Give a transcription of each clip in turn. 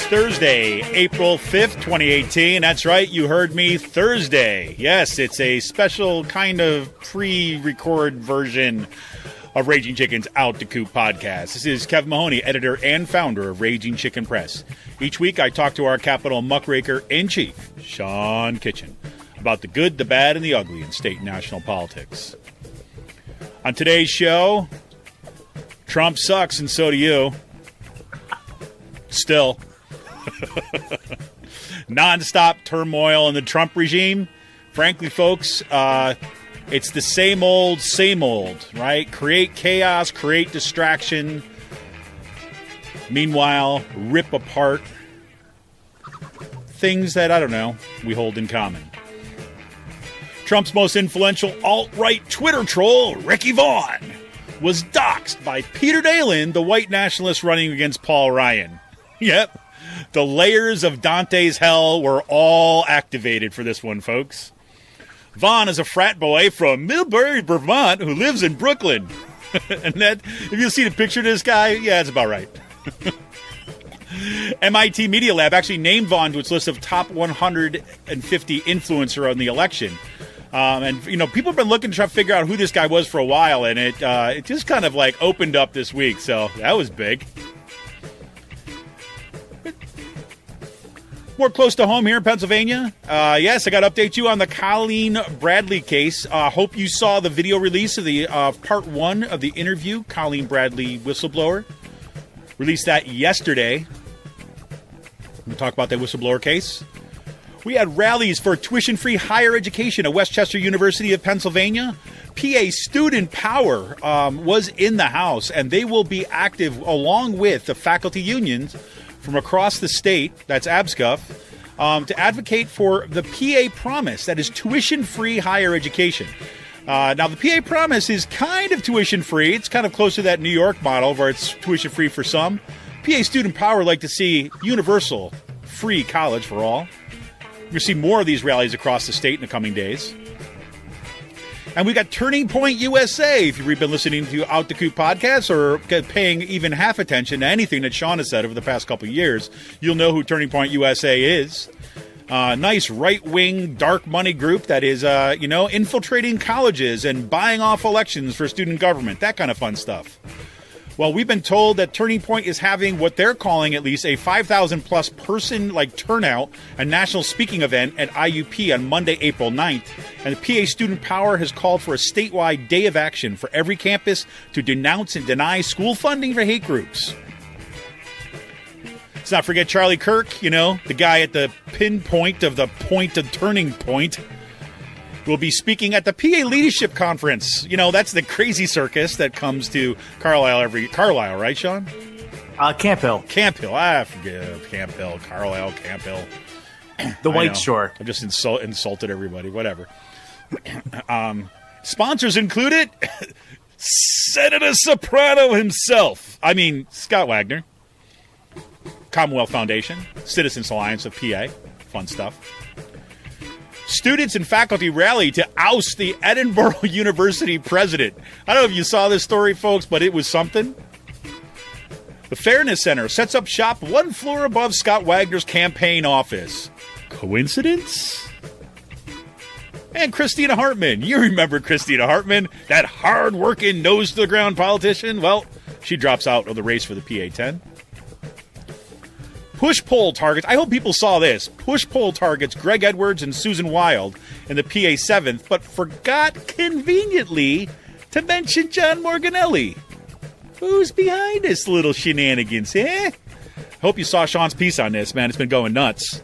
Thursday, April 5th, 2018. That's right, you heard me, Thursday. Yes, it's a special kind of pre-record version of Raging Chicken's Out the Coop podcast. This is Kevin Mahoney, editor and founder of Raging Chicken Press. Each week, I talk to our Capitol muckraker-in-chief, Sean Kitchen, about the good, the bad, and the ugly in state and national politics. On today's show, Trump sucks and so do you. Still. Non-stop turmoil in the Trump regime. Frankly, folks, it's the same old, right? Create chaos, create distraction. Meanwhile, rip apart things that, I don't know, we hold in common. Trump's most influential alt-right Twitter troll, Ricky Vaughn, was doxed by Peter Dalen, the white nationalist running against Paul Ryan. Yep. The layers of Dante's hell were all activated for this one, folks. Vaughn is a frat boy from Millbury, Vermont, who lives in Brooklyn. And that, if you see the picture of this guy, yeah, that's about right. MIT Media Lab actually named Vaughn to its list of top 150 influencer on the election. And, you know, people have been looking to try to figure out who this guy was for a while, and it just kind of, like, opened up this week, so that was big. More close to home here in Pennsylvania. Yes, I got to update you on the Colleen Bradley case. Hope you saw the video release of the part one of the interview, Colleen Bradley, whistleblower. Released that yesterday. We'll talk about that whistleblower case. We had rallies for tuition-free higher education at Westchester University of Pennsylvania. PA Student Power was in the house, and they will be active along with the faculty unions from across the state, that's ABSCUF, to advocate for the PA Promise, that is tuition-free higher education. Now, the PA Promise is kind of tuition-free. It's kind of close to that New York model where it's tuition-free for some. PA Student Power like to see universal free college for all. We're going to see more of these rallies across the state in the coming days. And we got Turning Point USA. If you've been listening to Out the Coop podcast or paying even half attention to anything that Sean has said over the past couple of years, you'll know who Turning Point USA is. Nice right-wing dark money group that is, infiltrating colleges and buying off elections for student government, that kind of fun stuff. Well, we've been told that Turning Point is having what they're calling at least a 5,000-plus person turnout, a national speaking event at IUP on Monday, April 9th. And the PA Student Power has called for a statewide day of action for every campus to denounce and deny school funding for hate groups. Let's not forget Charlie Kirk, the guy at the pinpoint of the point of turning point. Will be speaking at the PA Leadership Conference. That's the crazy circus that comes to Carlisle right, Sean? Camp Hill. Camp Hill. I forgive Camp Hill, Carlisle, Camp Hill. The White Shore. I just insulted everybody. Whatever. Sponsors included Senator Soprano himself. Scott Wagner. Commonwealth Foundation. Citizens Alliance of PA. Fun stuff. Students and faculty rally to oust the Edinboro University president. I don't know if you saw this story, folks, but it was something. The Fairness Center sets up shop one floor above Scott Wagner's campaign office. Coincidence? And Christina Hartman. You remember Christina Hartman, that hard-working, nose-to-the-ground politician? Well, she drops out of the race for the PA-10. Push-poll targets. I hope people saw this. Push-poll targets Greg Edwards and Susan Wild in the PA 7th, but forgot conveniently to mention John Morganelli. Who's behind this little shenanigans, eh? Hope you saw Sean's piece on this, man. It's been going nuts.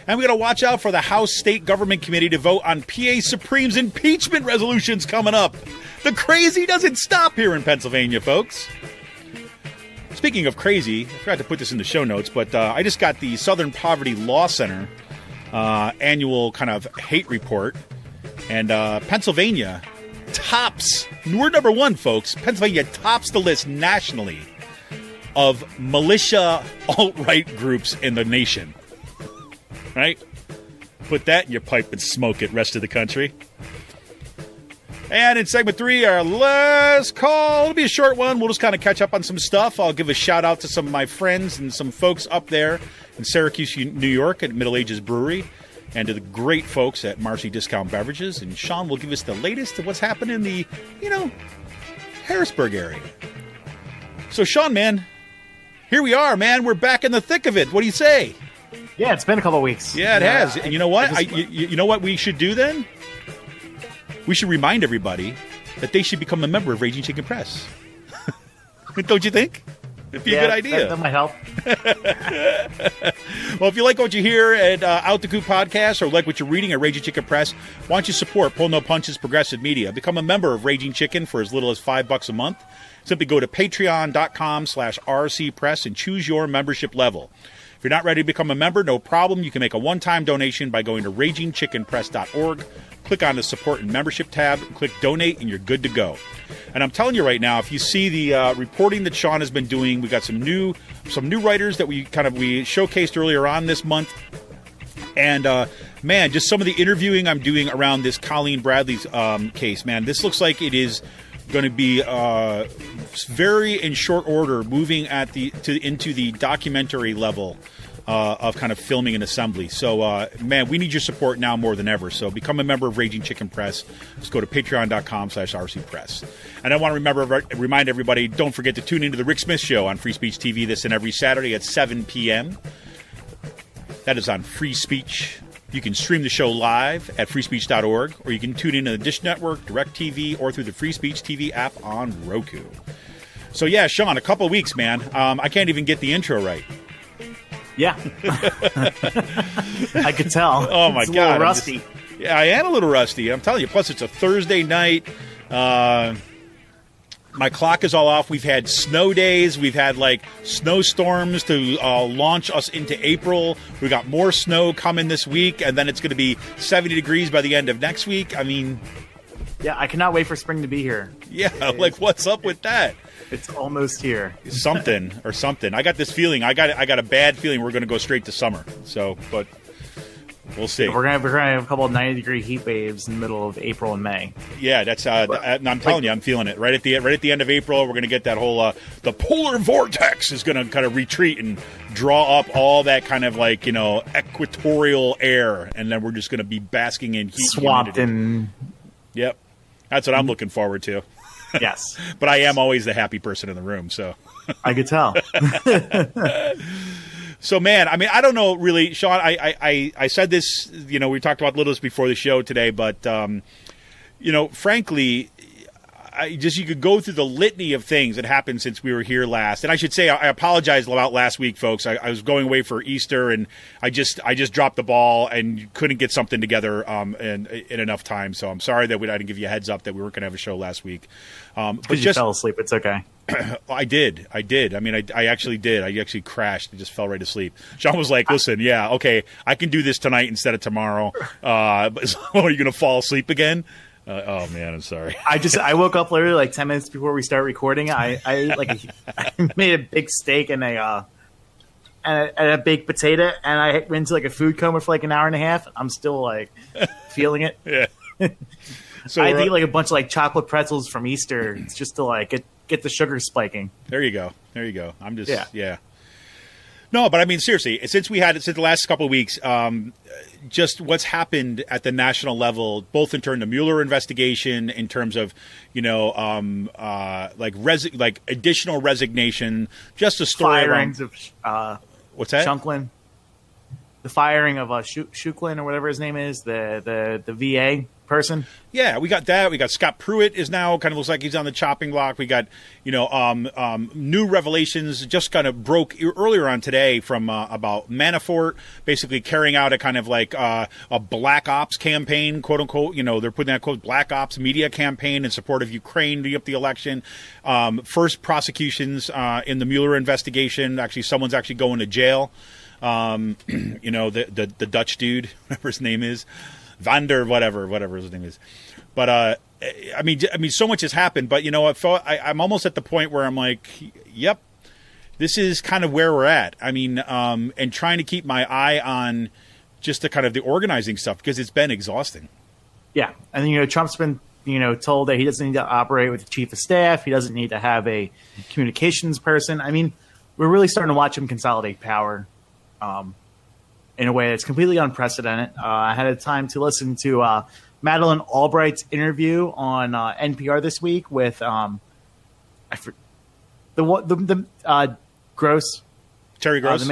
And we got to watch out for the House State Government Committee to vote on PA Supreme's impeachment resolutions coming up. The crazy doesn't stop here in Pennsylvania, folks. Speaking of crazy, I forgot to put this in the show notes, but I just got the Southern Poverty Law Center annual kind of hate report. And Pennsylvania tops, we're number one, folks. Pennsylvania tops the list nationally of militia alt-right groups in the nation. Right? Put that in your pipe and smoke it, rest of the country. And in segment 3, our last call. It'll be a short one. We'll just kind of catch up on some stuff. I'll give a shout out to some of my friends and some folks up there in Syracuse, New York at Middle Ages Brewery, and to the great folks at Marcy Discount Beverages. And Sean will give us the latest of what's happening in the, Harrisburg area. So, Sean, man, here we are, man. We're back in the thick of it. What do you say? Yeah, it's been a couple of weeks. Yeah, it has. And you know what? You know what we should do then? We should remind everybody that they should become a member of Raging Chicken Press. Don't you think? It'd be a good idea. That might help. Well, if you like what you hear at Out the Coop Podcast or like what you're reading at Raging Chicken Press, why don't you support Pull No Punches Progressive Media? Become a member of Raging Chicken for as little as $5 a month. Simply go to patreon.com/rcpress and choose your membership level. If you're not ready to become a member, no problem. You can make a one-time donation by going to ragingchickenpress.org. Click on the Support and Membership tab, click Donate, and you're good to go. And I'm telling you right now, if you see the reporting that Sean has been doing, we got some new writers that we showcased earlier on this month. And, man, just some of the interviewing I'm doing around this Colleen Bradley's case, man, this looks like it is going to be very in short order moving into the documentary level of kind of filming and assembly. So, man, we need your support now more than ever. So become a member of Raging Chicken Press. Just go to patreon.com/rcpress. And I want to remind everybody, don't forget to tune into the Rick Smith Show on Free Speech TV this and every Saturday at 7 p.m. That is on Free Speech. You can stream the show live at freespeech.org, or you can tune in to the Dish Network, DirecTV, or through the Free Speech TV app on Roku. So, yeah, Sean, a couple of weeks, man. I can't even get the intro right. Yeah. I could tell. Oh, my it's God. A little rusty. Yeah, I am a little rusty. I'm telling you. Plus, it's a Thursday night. My clock is all off. We've had snow days. We've had, snowstorms to launch us into April. We got more snow coming this week, and then it's going to be 70 degrees by the end of next week. I mean... Yeah, I cannot wait for spring to be here. Yeah, what's up with that? It's almost here. Something. I got this feeling. I got a bad feeling we're going to go straight to summer. So, but we'll see. We're gonna have a couple of 90-degree heat waves in the middle of April and May. Yeah, that's. I'm telling you, I'm feeling it. Right at the end of April, we're going to get that whole the polar vortex is going to kind of retreat and draw up all that kind of equatorial air, and then we're just going to be basking in heat, swamped in. Yep, that's what I'm looking forward to. Yes. But I am always the happy person in the room, so. I could tell. So, man, I mean, I don't know really, Sean, I said this, we talked about this before the show today, but, frankly, you could go through the litany of things that happened since we were here last. And I should say, I apologize about last week, folks. I was going away for Easter, and I just dropped the ball and couldn't get something together in enough time. So I'm sorry that I didn't give you a heads up that we weren't going to have a show last week. But you fell asleep. It's okay. I did. I mean, I actually did. I actually crashed and just fell right asleep. Sean was like, listen, yeah, okay, I can do this tonight instead of tomorrow. But are you going to fall asleep again? Oh man, I'm sorry. I woke up literally 10 minutes before we start recording. I made a big steak and a baked potato, and I went into a food coma for an hour and a half. I'm still feeling it. Yeah. So I eat a bunch of chocolate pretzels from Easter. It's just to get the sugar spiking. There you go. I'm just yeah. No, but I mean, seriously, since the last couple of weeks, just what's happened at the national level, both in terms of the Mueller investigation, in terms of, additional resignation, just a story. Firings of what's that? Shuklin. The firing of Shuklin or whatever his name is, the VA person. Yeah, we got that. We got Scott Pruitt is now kind of looks like he's on the chopping block. We got, new revelations just kind of broke earlier on today from about Manafort basically carrying out a kind of a black ops campaign, quote unquote. They're putting that quote black ops media campaign in support of Ukraine to get the election. First prosecutions in the Mueller investigation. Actually, someone's actually going to jail. The Dutch dude, whatever his name is. Vander, whatever his name is. But, I mean, so much has happened. But, I'm almost at the point where I'm like, yep, this is kind of where we're at. I mean, and trying to keep my eye on just the kind of the organizing stuff because it's been exhausting. Yeah. And, Trump's been, told that he doesn't need to operate with the chief of staff. He doesn't need to have a communications person. I mean, we're really starting to watch him consolidate power in a way that's completely unprecedented. I had a time to listen to Madeleine Albright's interview on NPR this week with Gross. Terry Gross.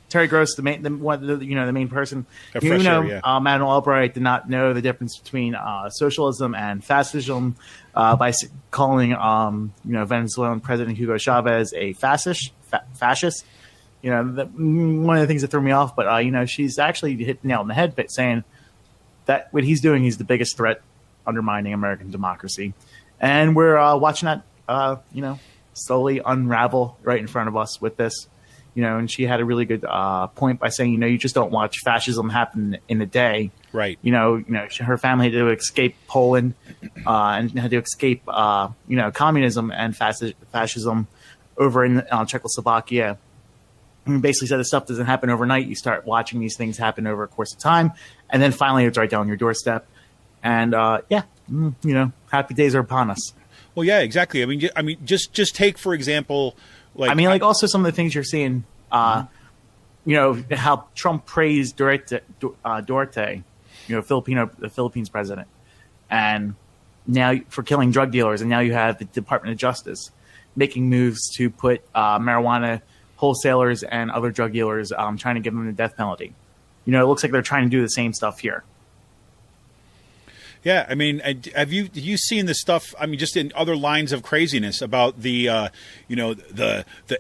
Terry Gross, the main person. Yeah. Madeleine Albright did not know the difference between socialism and fascism by calling Venezuelan President Hugo Chavez a fascist. One of the things that threw me off, but she's actually hit the nail on the head, but saying that what he's doing, he's the biggest threat undermining American democracy, and we're watching that slowly unravel right in front of us with this. And she had a really good point by saying, you just don't watch fascism happen in a day. Right. Her family had to escape Poland and had to escape, communism and fascism over in Czechoslovakia. And basically said the stuff doesn't happen overnight. You start watching these things happen over a course of time. And then finally it's right down your doorstep. And, happy days are upon us. Well, yeah, exactly. I mean, just take, for example, also some of the things you're seeing, how Trump praised Duarte, the Philippines president, and now for killing drug dealers, and now you have the Department of Justice making moves to put marijuana wholesalers and other drug dealers, trying to give them the death penalty. It looks like they're trying to do the same stuff here. Yeah, I mean, have you seen the stuff? I mean, just in other lines of craziness about the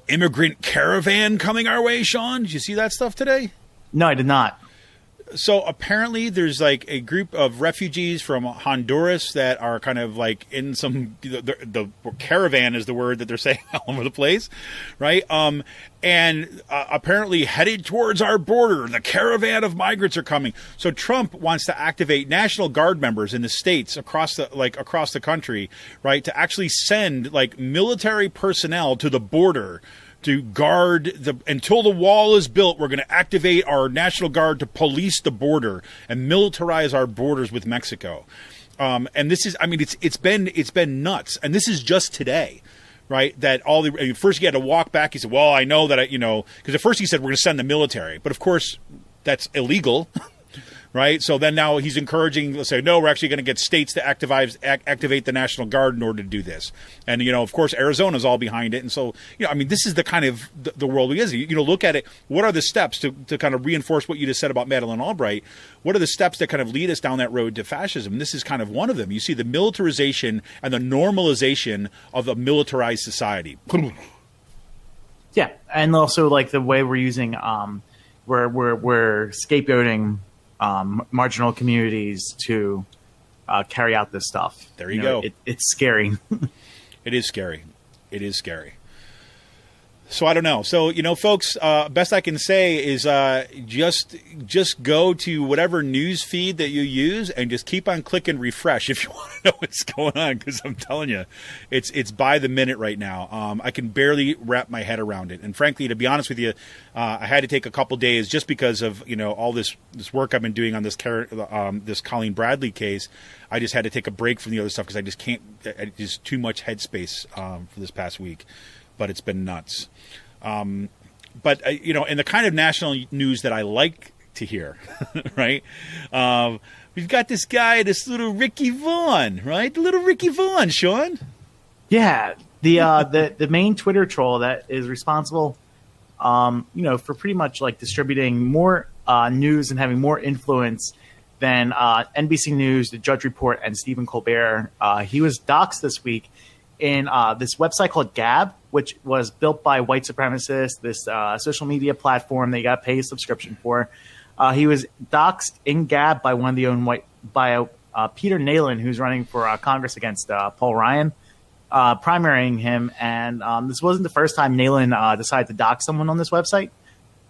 immigrant caravan coming our way, Sean? Did you see that stuff today? No, I did not. So apparently there's like a group of refugees from Honduras that are kind of like in some the caravan is the word that they're saying all over the place, right? And apparently headed towards our border. The caravan of migrants are coming. So Trump wants to activate National Guard members in the states across the country, right, to actually send like military personnel to the border to guard until the wall is built. We're going to activate our National Guard to police the border and militarize our borders with Mexico. And this is, I mean, it's been nuts. And this is just today, right? That first he had to walk back. He said, well, I know that because at first he said, we're going to send the military, but of course that's illegal. Right. So then now he's encouraging, let's say, no, we're actually going to get states to activate the National Guard in order to do this. And, of course, Arizona's all behind it. And so, this is the kind of the world we is. Look at it. What are the steps to kind of reinforce what you just said about Madeleine Albright? What are the steps that kind of lead us down that road to fascism? This is kind of one of them. You see the militarization and the normalization of a militarized society. Yeah. And also like the way we're using we're scapegoating marginal communities to carry out this stuff. There you go. It's scary. It is scary. It is scary. So I don't know. So, folks, best I can say is just go to whatever news feed that you use and just keep on clicking refresh if you want to know what's going on, because I'm telling you, it's by the minute right now. I can barely wrap my head around it. And frankly, to be honest with you, I had to take a couple days just because of, all this work I've been doing on this Colleen Bradley case. I just had to take a break from the other stuff because I just can't. It's too much headspace for this past week. But it's been nuts. But in the kind of national news that I like to hear, right? We've got this guy, this little Ricky Vaughn, right? The little Ricky Vaughn, Sean. Yeah, the main Twitter troll that is responsible, for pretty much like distributing more news and having more influence than NBC News, The Judge Report, and Stephen Colbert. He was doxxed this week in this website called Gab, which was built by white supremacists, this social media platform that you got to pay a subscription for. He was doxxed in Gab by Peter Nalen, who's running for Congress against Paul Ryan, primarying him. And this wasn't the first time Nalen decided to dox someone on this website.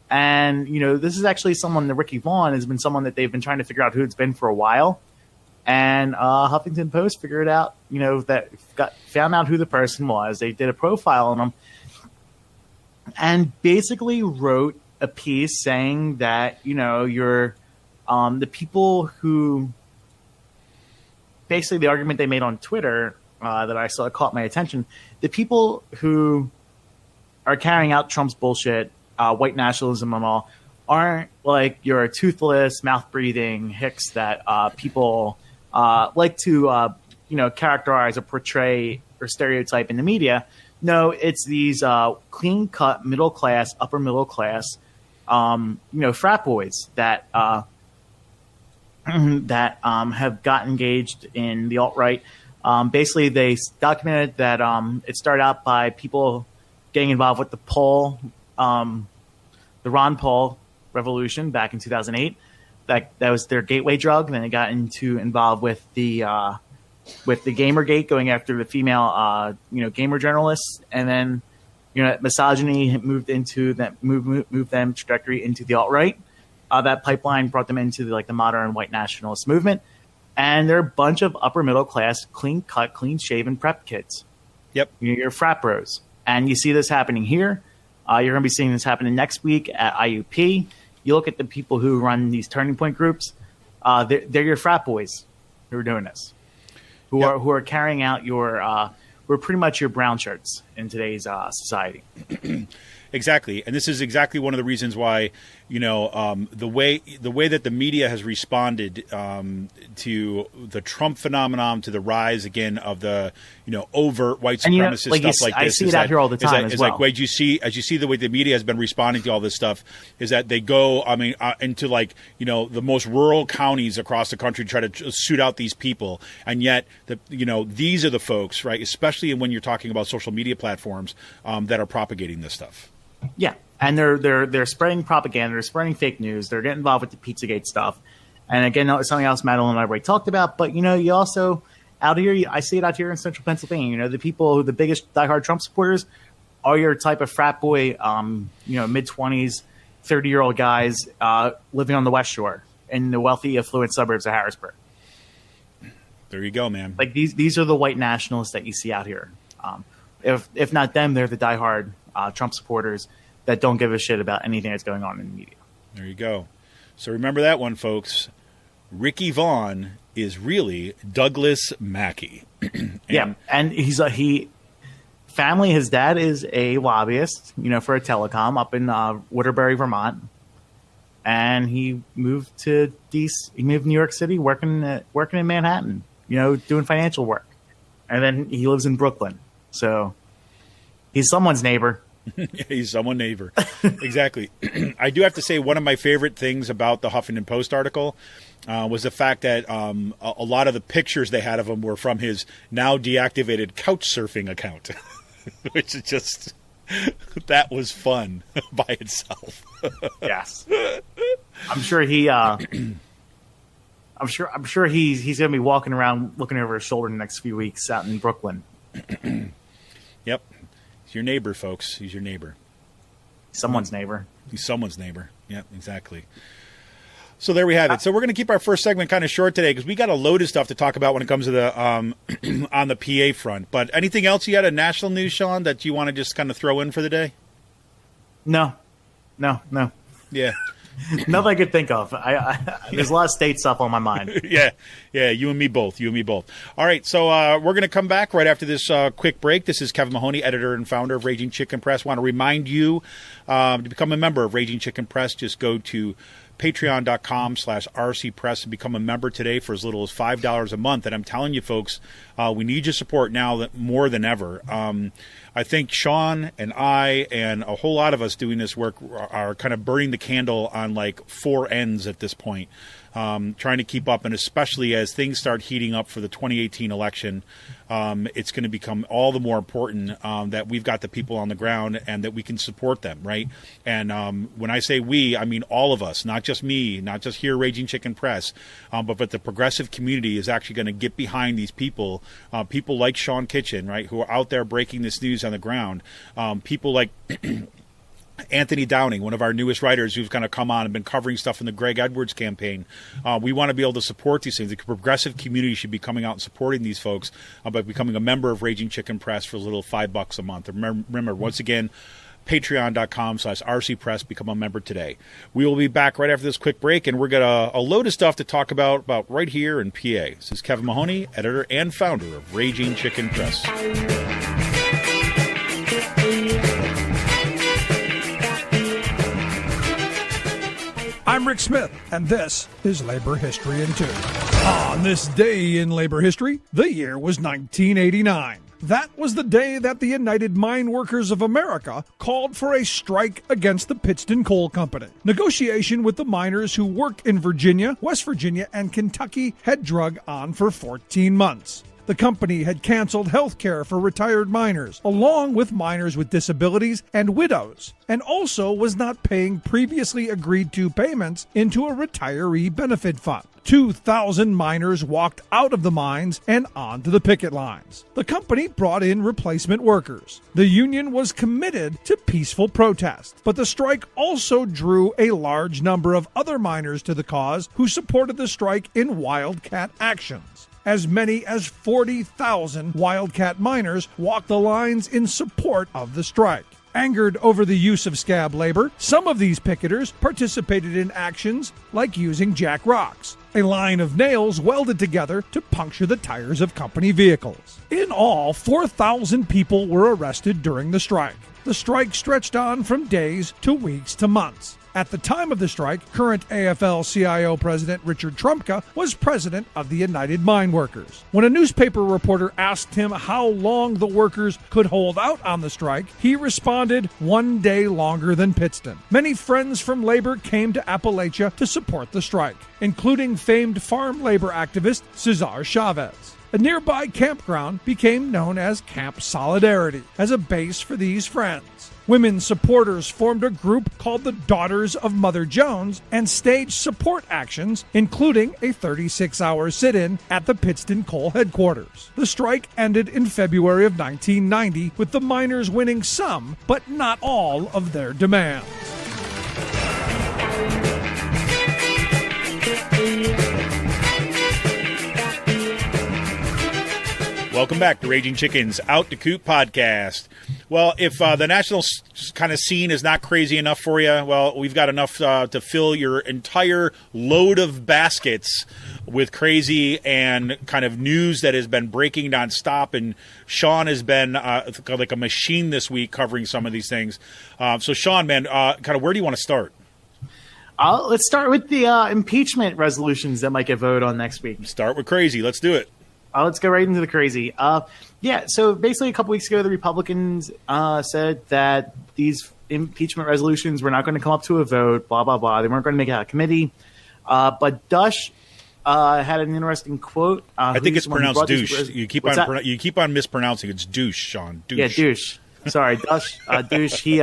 And, this is actually someone, the Ricky Vaughn, has been someone that they've been trying to figure out who it's been for a while. And Huffington Post figured out, found out who the person was. They did a profile on him and basically wrote a piece saying that, you're the people who basically the argument they made on Twitter that I saw caught my attention. The people who are carrying out Trump's bullshit, white nationalism and all, aren't like your toothless, mouth-breathing hicks that people like to characterize or portray or stereotype in the media. No, it's these clean-cut, middle-class, upper-middle-class, frat boys that have gotten engaged in the alt-right. Basically, they documented that it started out by people getting involved with the Ron Paul revolution back in 2008. That was their gateway drug. And then they got involved with the Gamergate, going after the female gamer journalists, and then misogyny moved them trajectory into the alt-right. That pipeline brought them into the modern white nationalist movement, and they're a bunch of upper middle class, clean cut, clean shaven prep kids. Yep, you're frat bros, and you see this happening here. You're going to be seeing this happening next week at IUP. You look at the people who run these turning point groups; they're your frat boys who are doing this, who are carrying out who are pretty much your brown shirts in today's society. Exactly, and this is exactly one of the reasons why the way that the media has responded to the Trump phenomenon, to the rise again of the overt white supremacist stuff like this. I see it out here all the time as well. As you see the way the media has been responding to all this stuff, is that they go into the most rural counties across the country to try to shoot out these people, and yet these are the folks, right? Especially when you're talking about social media platforms that are propagating this stuff. Yeah, and they're spreading propaganda, they're spreading fake news, they're getting involved with the Pizzagate stuff. And again, something else Madeline and I already talked about, but you also out here, I see it out here in central Pennsylvania. The people, the biggest diehard Trump supporters, are your type of frat boy, mid-20s, 30-year-old guys living on the West Shore in the wealthy, affluent suburbs of Harrisburg. There you go, man. These are the white nationalists that you see out here. If not them, they're the diehard Trump supporters that don't give a shit about anything that's going on in the media. There you go. So remember that one, folks. Ricky Vaughn is really Douglas Mackey. And his dad is a lobbyist, for a telecom up in Waterbury, Vermont, and he moved to New York City, working in Manhattan, doing financial work, and then he lives in Brooklyn. So he's someone's neighbor. He's someone's neighbor. Exactly. I do have to say, one of my favorite things about the Huffington Post article was the fact that a lot of the pictures they had of him were from his now deactivated couch surfing account, which is just, that was fun by itself. Yes. I'm sure he's going to be walking around looking over his shoulder in the next few weeks out in Brooklyn. Yep. He's your neighbor, folks. He's your neighbor. Someone's neighbor. He's someone's neighbor. Yep, exactly. So there we have it. So we're going to keep our first segment kind of short today because we got a load of stuff to talk about when it comes to the on the PA front. But anything else you had a national news, Sean, that you want to just kind of throw in for the day? No. Yeah. Nothing I could think of. There's a lot of state stuff on my mind. Yeah, you and me both. All right, so we're going to come back right after this quick break. This is Kevin Mahoney, editor and founder of Raging Chicken Press. Want to remind you to become a member of Raging Chicken Press. Just go to patreon.com/rcpress and become a member today for as little as $5 a month. And I'm telling you, folks, we need your support now more than ever. I think Sean and I and a whole lot of us doing this work are kind of burning the candle on four ends at this point, trying to keep up. And especially as things start heating up for the 2018 election, it's going to become all the more important that we've got the people on the ground and that we can support them, right? And when I say we, I mean all of us, not just me, not just here Raging Chicken Press, but the progressive community is actually going to get behind these people like Sean Kitchen, right, who are out there breaking this news on the ground, people like Anthony Downing, one of our newest writers who's kind of come on and been covering stuff in the Greg Edwards campaign. We want to be able to support these things. The progressive community should be coming out and supporting these folks by becoming a member of Raging Chicken Press for a little $5 a month. Remember, once again, Patreon.com/RCPress. Become a member today. We will be back right after this quick break, and we're got a load of stuff to talk about right here in PA. This is Kevin Mahoney, editor and founder of Raging Chicken Press. I'm Rick Smith, and this is Labor History in 2. On this day in labor history, the year was 1989. That was the day that the United Mine Workers of America called for a strike against the Pittston Coal Company. Negotiation with the miners who worked in Virginia, West Virginia, and Kentucky had drug on for 14 months. The company had canceled health care for retired miners, along with miners with disabilities and widows, and also was not paying previously agreed to payments into a retiree benefit fund. 2,000 miners walked out of the mines and onto the picket lines. The company brought in replacement workers. The union was committed to peaceful protest, but the strike also drew a large number of other miners to the cause who supported the strike in wildcat actions. As many as 40,000 wildcat miners walked the lines in support of the strike. Angered over the use of scab labor, some of these picketers participated in actions like using jack rocks, a line of nails welded together to puncture the tires of company vehicles. In all, 4,000 people were arrested during the strike. The strike stretched on from days to weeks to months. At the time of the strike, current AFL-CIO President Richard Trumka was president of the United Mine Workers. When a newspaper reporter asked him how long the workers could hold out on the strike, he responded, 1 day longer than Pittston. Many friends from labor came to Appalachia to support the strike, including famed farm labor activist Cesar Chavez. A nearby campground became known as Camp Solidarity as a base for these friends. Women supporters formed a group called the Daughters of Mother Jones and staged support actions, including a 36-hour sit-in at the Pittston Coal headquarters. The strike ended in February of 1990, with the miners winning some, but not all, of their demands. Welcome back to Raging Chicken's Out to Coop podcast. Well, if the national kind of scene is not crazy enough for you, well, we've got enough to fill your entire load of baskets with crazy and kind of news that has been breaking nonstop. And Sean has been like a machine this week covering some of these things. So, Sean, man, kind of where do you want to start? Let's start with the impeachment resolutions that might get voted on next week. Start with crazy. Let's do it. Let's go right into the crazy. So basically a couple weeks ago, the Republicans said that these impeachment resolutions were not going to come up to a vote, blah, blah, blah. They weren't going to make it out of committee. But Dush had an interesting quote. I think it's pronounced douche. You keep on mispronouncing. It's douche, Sean. Douche. Yeah, douche. Sorry, Dush. Douche. He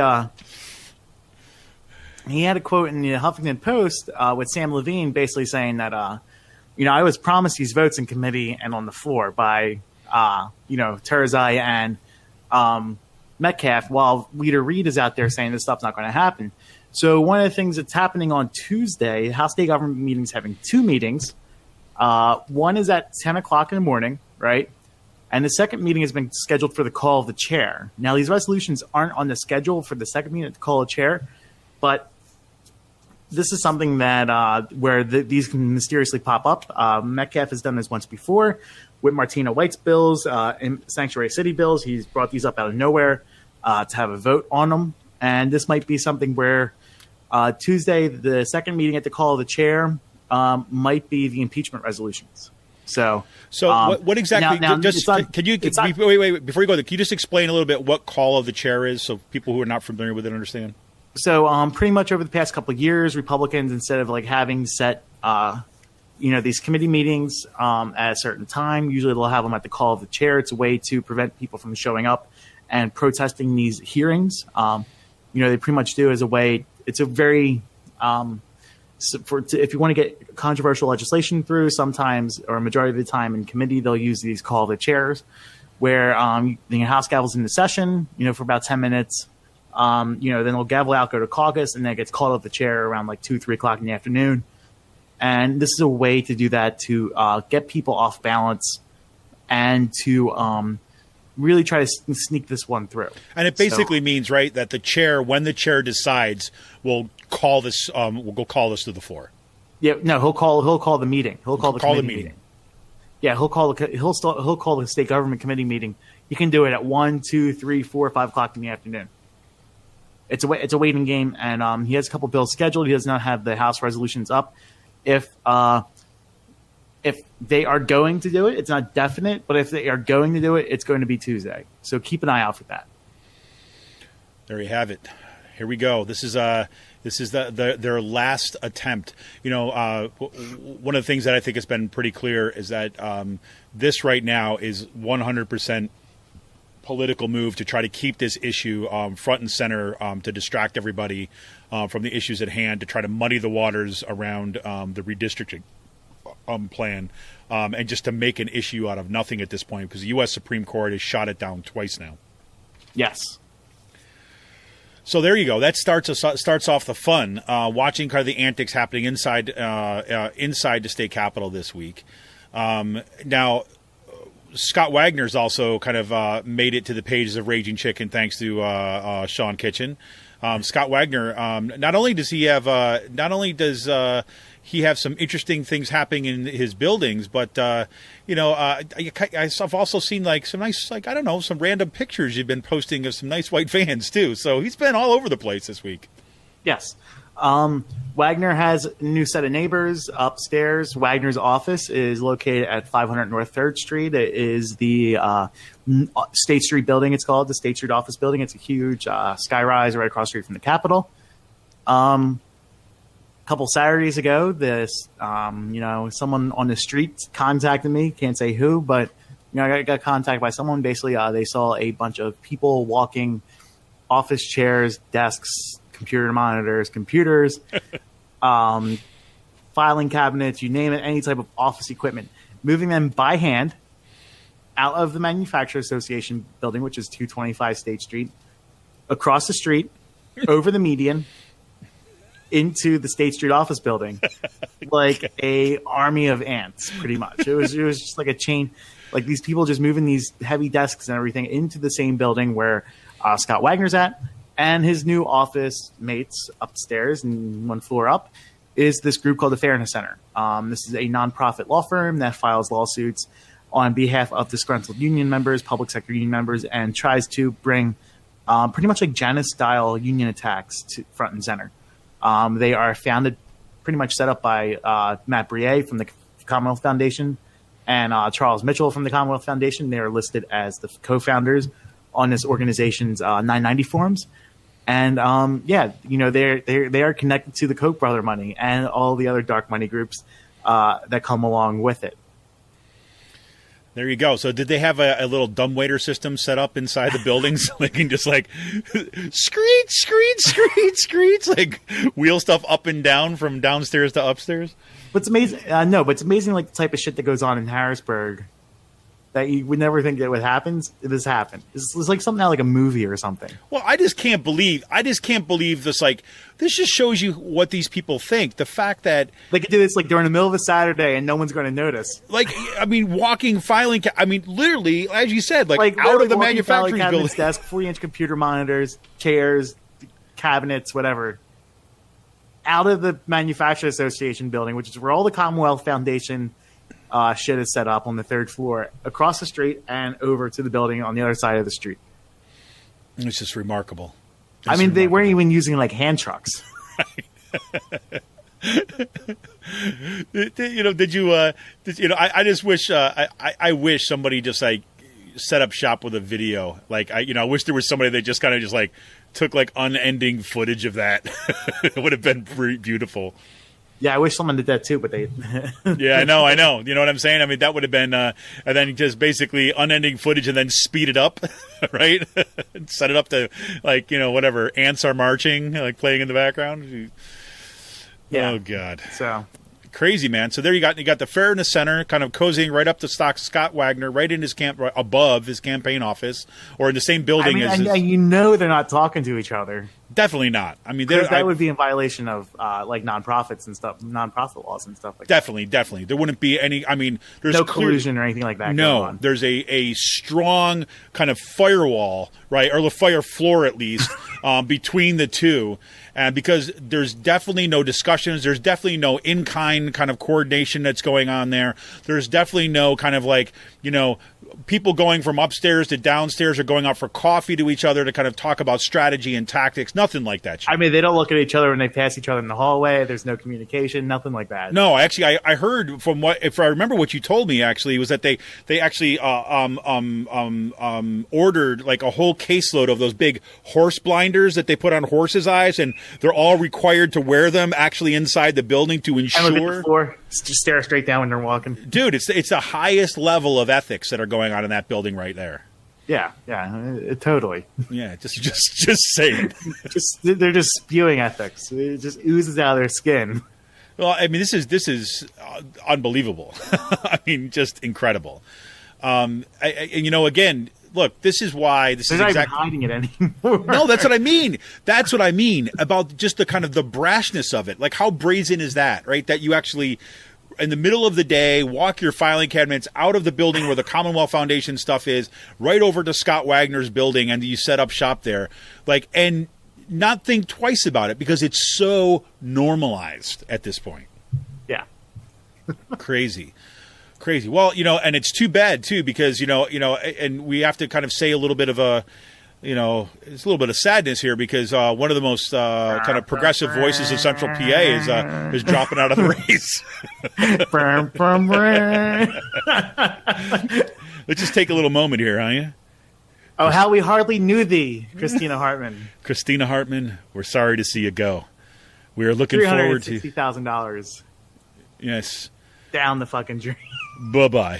had a quote in the Huffington Post with Sam Levine basically saying that I was promised these votes in committee and on the floor by, Turzai and Metcalf, while Leader Reid is out there saying this stuff's not going to happen. So one of the things that's happening on Tuesday, House State Government meetings having two meetings. One is at 10 o'clock in the morning, right? And the second meeting has been scheduled for the call of the chair. Now, these resolutions aren't on the schedule for the second meeting to call a chair, but this is something that where these can mysteriously pop up. Metcalf has done this once before with Martina White's bills, Sanctuary City bills. He's brought these up out of nowhere to have a vote on them. And this might be something where Tuesday, the second meeting at the call of the chair, might be the impeachment resolutions. So what exactly? Wait, before you go there, can you just explain a little bit what call of the chair is, so people who are not familiar with it understand? So pretty much over the past couple of years, Republicans, instead of like having set, these committee meetings at a certain time, usually they'll have them at the call of the chair. It's a way to prevent people from showing up and protesting these hearings. They pretty much do as a way. It's a very if you want to get controversial legislation through, sometimes or a majority of the time in committee, they'll use these call of the chairs, where the House gavels into session, for about 10 minutes. Then they'll gavel out, go to caucus, and then it gets called up the chair around like 2-3 o'clock in the afternoon. And this is a way to do that to get people off balance and to, really try to sneak this one through. And it basically means, right, that the chair, when the chair decides, will call this. We'll go call this to the floor. Yeah, no, he'll call the meeting. He'll call the meeting. Yeah, he'll call the state government committee meeting. You can do it at 1, 2, 3, 4, 5 o'clock in the afternoon. It's a waiting game, and he has a couple bills scheduled. He does not have the House resolutions up. If they are going to do it, it's not definite, but if they are going to do it, it's going to be Tuesday. So keep an eye out for that. There you have it. Here we go. This is their last attempt. You know, one of the things that I think has been pretty clear is that this right now is 100% political move to try to keep this issue front and center, to distract everybody from the issues at hand, to try to muddy the waters around the redistricting plan, and just to make an issue out of nothing at this point, because the U.S. Supreme Court has shot it down twice now. Yes. So there you go. That starts off the fun, watching kind of the antics happening inside the state capitol this week. Now, Scott Wagner's also kind of made it to the pages of Raging Chicken thanks to Sean Kitchen. Scott Wagner, not only does he have some interesting things happening in his buildings, but I've also seen like some nice, some random pictures you've been posting of some nice white vans too. So he's been all over the place this week. Yes. Wagner has a new set of neighbors upstairs. Wagner's office is located at 500 North 3rd Street. It is the State Street building, it's called, the State Street office building. It's a huge skyrise right across the street from the Capitol. A couple Saturdays ago, someone on the street contacted me. Can't say who, but I got contacted by someone. Basically, they saw a bunch of people walking office chairs, desks, computer monitors, computers, filing cabinets, you name it, any type of office equipment, moving them by hand out of the Manufacturer Association building, which is 225 State Street, across the street, over the median, into the State Street office building, like a army of ants, pretty much. It was just like a chain, like these people just moving these heavy desks and everything into the same building where Scott Wagner's at. And his new office mates upstairs and one floor up is this group called the Fairness Center. This is a nonprofit law firm that files lawsuits on behalf of disgruntled union members, public sector union members, and tries to bring pretty much like Janus-style union attacks to front and center. They are founded, pretty much set up by Matt Brier from the Commonwealth Foundation and Charles Mitchell from the Commonwealth Foundation. They are listed as the co-founders on this organization's 990 forms. And they are connected to the Koch brother money and all the other dark money groups that come along with it. There you go. So did they have a little dumbwaiter system set up inside the buildings so they can just like screech, like wheel stuff up and down from downstairs to upstairs? But it's amazing. But it's amazing, like the type of shit that goes on in Harrisburg that you would never think that would happen. This happened. It's like something out like a movie or something. Well, I just can't believe this. Like, this just shows you what these people think. The fact that they could do this like during the middle of a Saturday and no one's going to notice. Like, I mean, literally, as you said, like out of the manufacturing building, desk, 40-inch computer monitors, chairs, cabinets, whatever, out of the Manufacturer Association building, which is where all the Commonwealth Foundation shit is set up on the 3rd floor, across the street and over to the building on the other side of the street. It's just remarkable. They weren't even using like hand trucks. I just wish I wish somebody just like set up shop with a video. Like I wish there was somebody that just kind of just like took like unending footage of that. It would have been pretty beautiful. Yeah, I wish someone did that too, but they. Yeah, I know. You know what I'm saying? I mean, that would have been, and then just basically unending footage and then speed it up, right? Set it up to like whatever ants are marching, like playing in the background. Yeah. Oh God. So crazy, man. So there you got the Fairness Center, kind of cozying right up to Scott Wagner, right in his above his campaign office, or in the same building as. They're not talking to each other. Definitely not. I mean, that would be in violation of like nonprofits and stuff, nonprofit laws and stuff like definitely, that. Definitely. There wouldn't be any. I mean, there's no collusion or anything like that. No, there's a strong kind of firewall, right, or the fire floor at least, between the two. And because there's definitely no discussions, there's definitely no in-kind kind of coordination that's going on there. There's definitely no kind of like, people going from upstairs to downstairs or going out for coffee to each other to kind of talk about strategy and tactics. Nothing like that. I mean, they don't look at each other when they pass each other in the hallway. There's no communication, nothing like that. No, actually, I heard from if I remember what you told me, actually, was that they actually ordered like a whole caseload of those big horse blinders that they put on horses' eyes, and they're all required to wear them actually inside the building to ensure. And look at the floor, just stare straight down when they're walking. Dude, it's the highest level of ethics that are going on in that building right there. Yeah, totally. Yeah, just saying. They're just spewing ethics. It just oozes out of their skin. Well, I mean, this is unbelievable. I mean, just incredible. Again, look, this is why this They're is not exactly even hiding it anymore. No, that's what I mean. That's what I mean about just the kind of the brashness of it. Like, how brazen is that, right? That you actually, in the middle of the day, walk your filing cabinets out of the building where the Commonwealth Foundation stuff is, right over to Scott Wagner's building, and you set up shop there, like, and not think twice about it because it's so normalized at this point. Yeah. Crazy. Well, and it's too bad too because and we have to kind of say a little bit of a, it's a little bit of sadness here because one of the most kind of progressive voices of Central PA is dropping out of the race. Let's just take a little moment here, huh? Oh, how we hardly knew thee, Christina Hartman. Christina Hartman, we're sorry to see you go. We are looking forward to $360,000. Yes. Down the fucking drain. Bye-bye.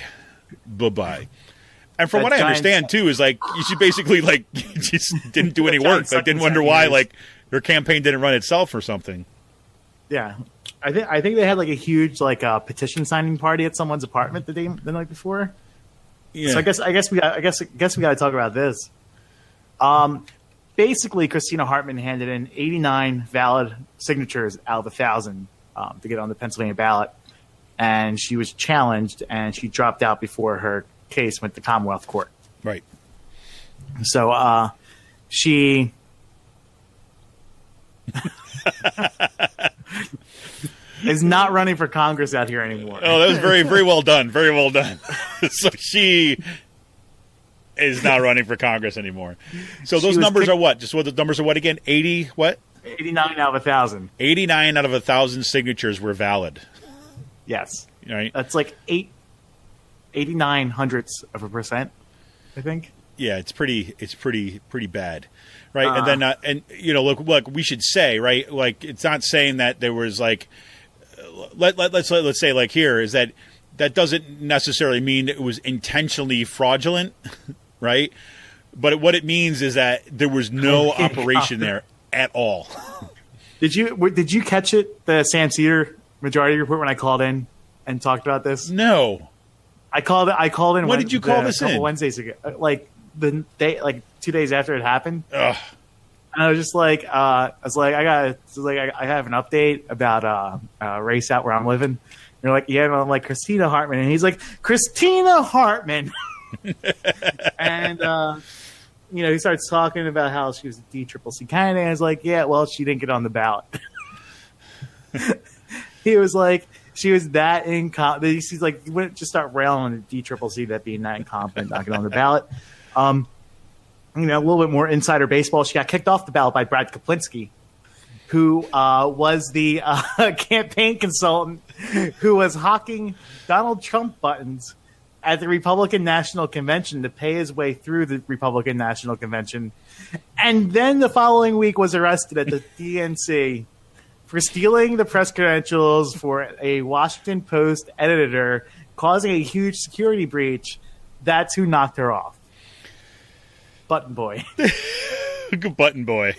And from what I understand, too, is like you should basically like you just didn't do any work. I didn't wonder why like your campaign didn't run itself or something. Yeah, I think they had like a huge like petition signing party at someone's apartment the night before. Yeah. So I guess we got to talk about this. Basically, Christina Hartman handed in 89 valid signatures out of 1,000 to get on the Pennsylvania ballot. And she was challenged, and she dropped out before her case went to Commonwealth Court. Right. So she is not running for Congress out here anymore. Oh, that was very, very well done. Very well done. So she is not running for Congress anymore. So those numbers are what? Just what the numbers are what again? 80 what? 89 out of 1,000. 89 out of 1,000 signatures were valid. Yes. Right. That's like 89/100%, I think. Yeah, it's pretty bad, right? And then look, we should say, right? Like, it's not saying that there was like, let's say like here is that doesn't necessarily mean it was intentionally fraudulent, right? But what it means is that there was no operation there at all. Did you catch it? The Sam Cedar Majority Report when I called in and talked about this? No. I called in. When did you call this a couple in? Wednesdays ago, like the day, like 2 days after it happened. Ugh. And I was just like, I have an update about a race out where I'm living. And you're like, yeah, and I'm like Christina Hartman, and he's like Christina Hartman, and he starts talking about how she was a DCCC candidate. And I was like, yeah, well, she didn't get on the ballot. He was like, she was that incompetent. He's like, you wouldn't just start railing on the DCCC that being that incompetent, not get on the ballot. A little bit more insider baseball. She got kicked off the ballot by Brad Kaplinski, who was the campaign consultant who was hawking Donald Trump buttons at the Republican National Convention to pay his way through the Republican National Convention. And then the following week was arrested at the DNC for stealing the press credentials for a Washington Post editor, causing a huge security breach. That's who knocked her off. Button Boy. Button Boy.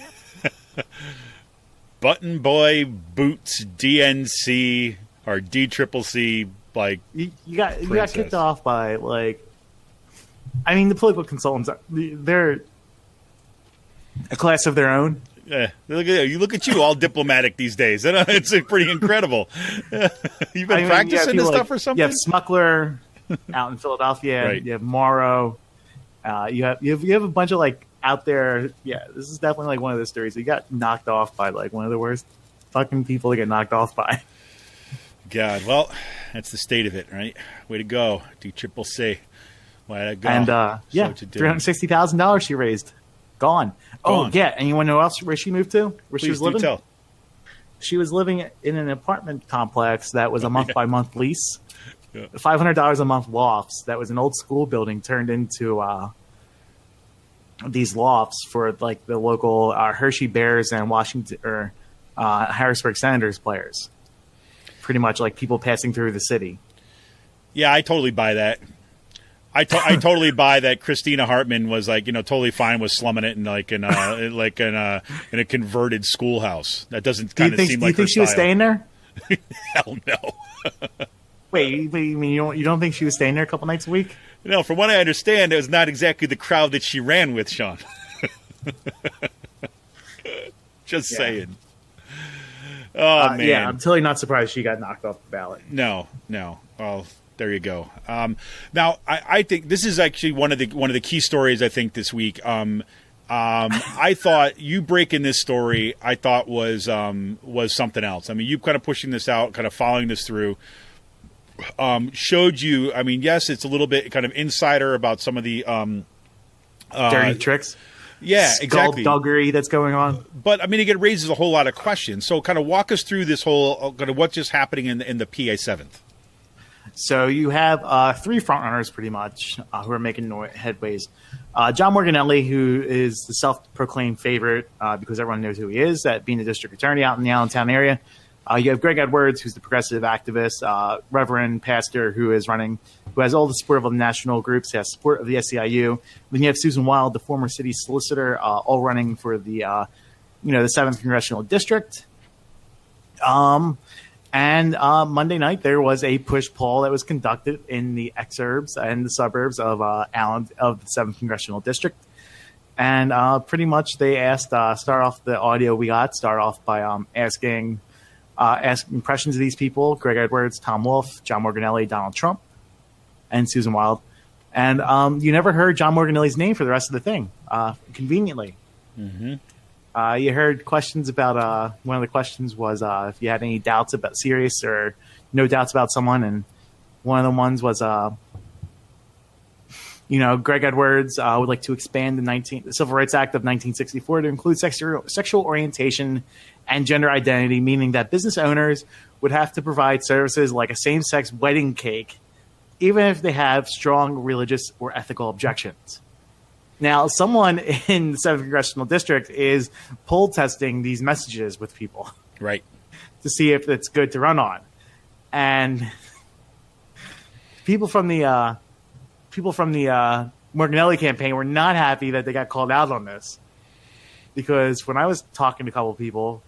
Button Boy, Boots, DNC, or DCCC, like you got kicked off by like, I mean, the political consultants they're a class of their own. Look at you, all diplomatic these days. It's pretty incredible. You've been practicing this stuff or something? You have Smuckler out in Philadelphia. Right. You have Morrow. You have a bunch of like out there. Yeah, this is definitely like one of those stories. You got knocked off by like one of the worst fucking people to get knocked off by. God, well, that's the state of it, right? Way to go, D Triple C. Way to go. And $360,000 she raised, gone. Oh yeah, and you want to know else where she moved to? Where Please she was living? Tell. She was living in an apartment complex that was a month by month lease. Yeah. $500 a month lofts. That was an old school building turned into these lofts for like the local Hershey Bears and Washington or Harrisburg Senators players. Pretty much like people passing through the city. Yeah, I totally buy that. I totally buy that. Christina Hartman was like, totally fine with slumming it in in a converted schoolhouse. That doesn't kind of seem like her style. Do you think she was staying there? Hell no. Wait, you mean you don't think she was staying there a couple nights a week? No, from what I understand, it was not exactly the crowd that she ran with, Sean. Just saying. Oh, man. Yeah, I'm totally not surprised she got knocked off the ballot. No. Well, there you go. Now, I think this is actually one of the key stories I think this week. I thought you breaking this story, I thought was something else. I mean, you kind of pushing this out, kind of following this through, showed you. I mean, yes, it's a little bit kind of insider about some of the dirty tricks. Yeah, exactly. Skullduggery that's going on. But I mean, it raises a whole lot of questions. So, kind of walk us through this whole kind of what's just happening in the PA 7th. So you have three frontrunners pretty much who are making headways. John Morganelli, who is the self-proclaimed favorite because everyone knows who he is, at being the district attorney out in the Allentown area. You have Greg Edwards, who's the progressive activist, Reverend Pastor, who is running, who has all the support of the national groups, has support of the SEIU. Then you have Susan Wild, the former city solicitor, all running for the the 7th Congressional District. And Monday night, there was a push poll that was conducted in the exurbs and the suburbs of Allen of the 7th Congressional District. And pretty much they asked, start off the audio we got, start off by asking impressions of these people: Greg Edwards, Tom Wolf, John Morganelli, Donald Trump, and Susan Wild. And you never heard John Morganelli's name for the rest of the thing, conveniently. Mm-hmm. You heard questions about one of the questions was if you had any doubts about serious or no doubts about someone, and one of the ones was Greg Edwards would like to expand the Civil Rights Act of 1964 to include sexual orientation and gender identity, meaning that business owners would have to provide services like a same-sex wedding cake, even if they have strong religious or ethical objections. Now, someone in the 7th Congressional District is poll testing these messages with people. Right. To see if it's good to run on. And people from the Morganelli campaign were not happy that they got called out on this. Because when I was talking to a couple of people,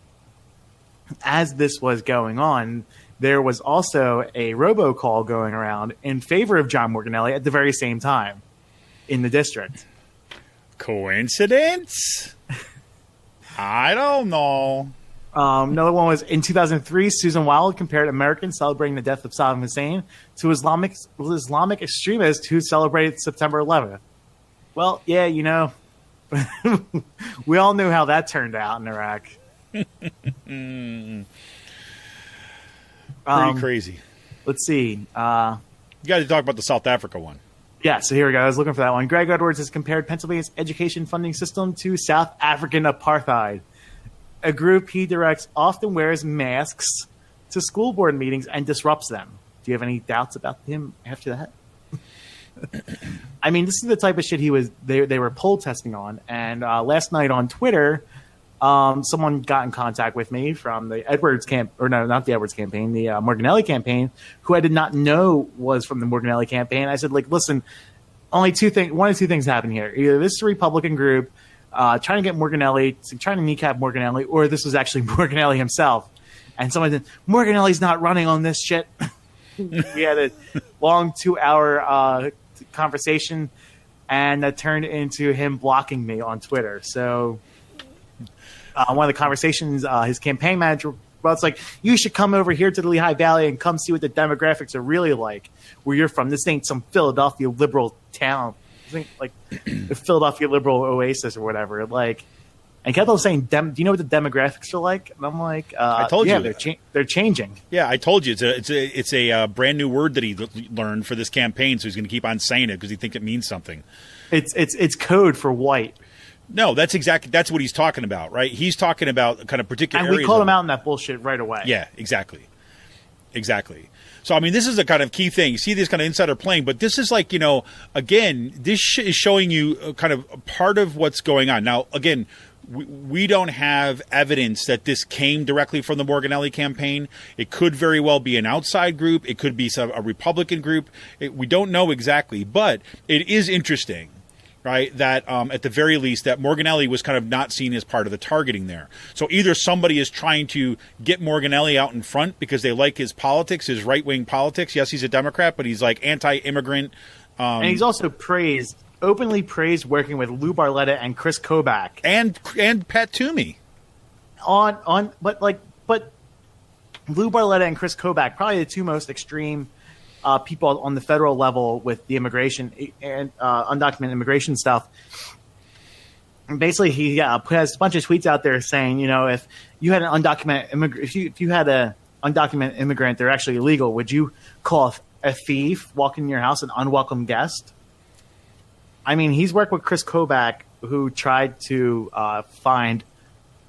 as this was going on, there was also a robocall going around in favor of John Morganelli at the very same time in the district. Coincidence? I don't know. Another one was in 2003, Susan Wild compared Americans celebrating the death of Saddam Hussein to Islamic extremists who celebrated September 11th. Well, yeah, we all knew how that turned out in Iraq. Pretty crazy. Let's see. You got to talk about the South Africa one. Yeah, so here we go. I was looking for that one. Greg Edwards has compared Pennsylvania's education funding system to South African apartheid. A group he directs often wears masks to school board meetings and disrupts them. Do you have any doubts about him after that? I mean, this is the type of shit they were poll testing on. And last night on Twitter, someone got in contact with me from the Edwards not the Edwards campaign, the Morganelli campaign, who I did not know was from the Morganelli campaign. I said, listen, one of two things happen here. Either this is a Republican group trying to get Morganelli, trying to kneecap Morganelli, or this was actually Morganelli himself. And someone said, Morganelli's not running on this shit. We had a long 2-hour conversation, and that turned into him blocking me on Twitter. So... one of the conversations, his campaign manager, well, it's like, you should come over here to the Lehigh Valley and come see what the demographics are really like where you're from. This ain't some Philadelphia liberal town. This ain't like the Philadelphia liberal oasis or whatever. Like, and kept on saying, do you know what the demographics are like? And I'm like, I told you. They're changing. Yeah, I told you. It's a brand new word that he learned for this campaign, so he's going to keep on saying it because he thinks it means something. It's code for white. No, that's what he's talking about, right? He's talking about kind of particular areas. And we called him out on that bullshit right away. Yeah, exactly. So, I mean, this is a kind of key thing. You see this kind of insider playing, but this is like, again, this is showing you kind of part of what's going on. Now, again, we don't have evidence that this came directly from the Morganelli campaign. It could very well be an outside group. It could be a Republican group. We don't know exactly, but it is interesting, right, that at the very least that Morganelli was kind of not seen as part of the targeting there. So either somebody is trying to get Morganelli out in front because they like his politics, his right-wing politics. Yes, he's a Democrat, but he's like anti-immigrant. And he's also openly praised working with Lou Barletta and Chris Kobach and Pat Toomey but Lou Barletta and Chris Kobach, probably the two most extreme people on the federal level with the immigration and undocumented immigration stuff. And basically, he has a bunch of tweets out there saying, if you had an undocumented immigrant, if you had an undocumented immigrant, they're actually illegal. Would you call a thief walking in your house an unwelcome guest? I mean, he's worked with Chris Kobach, who tried to find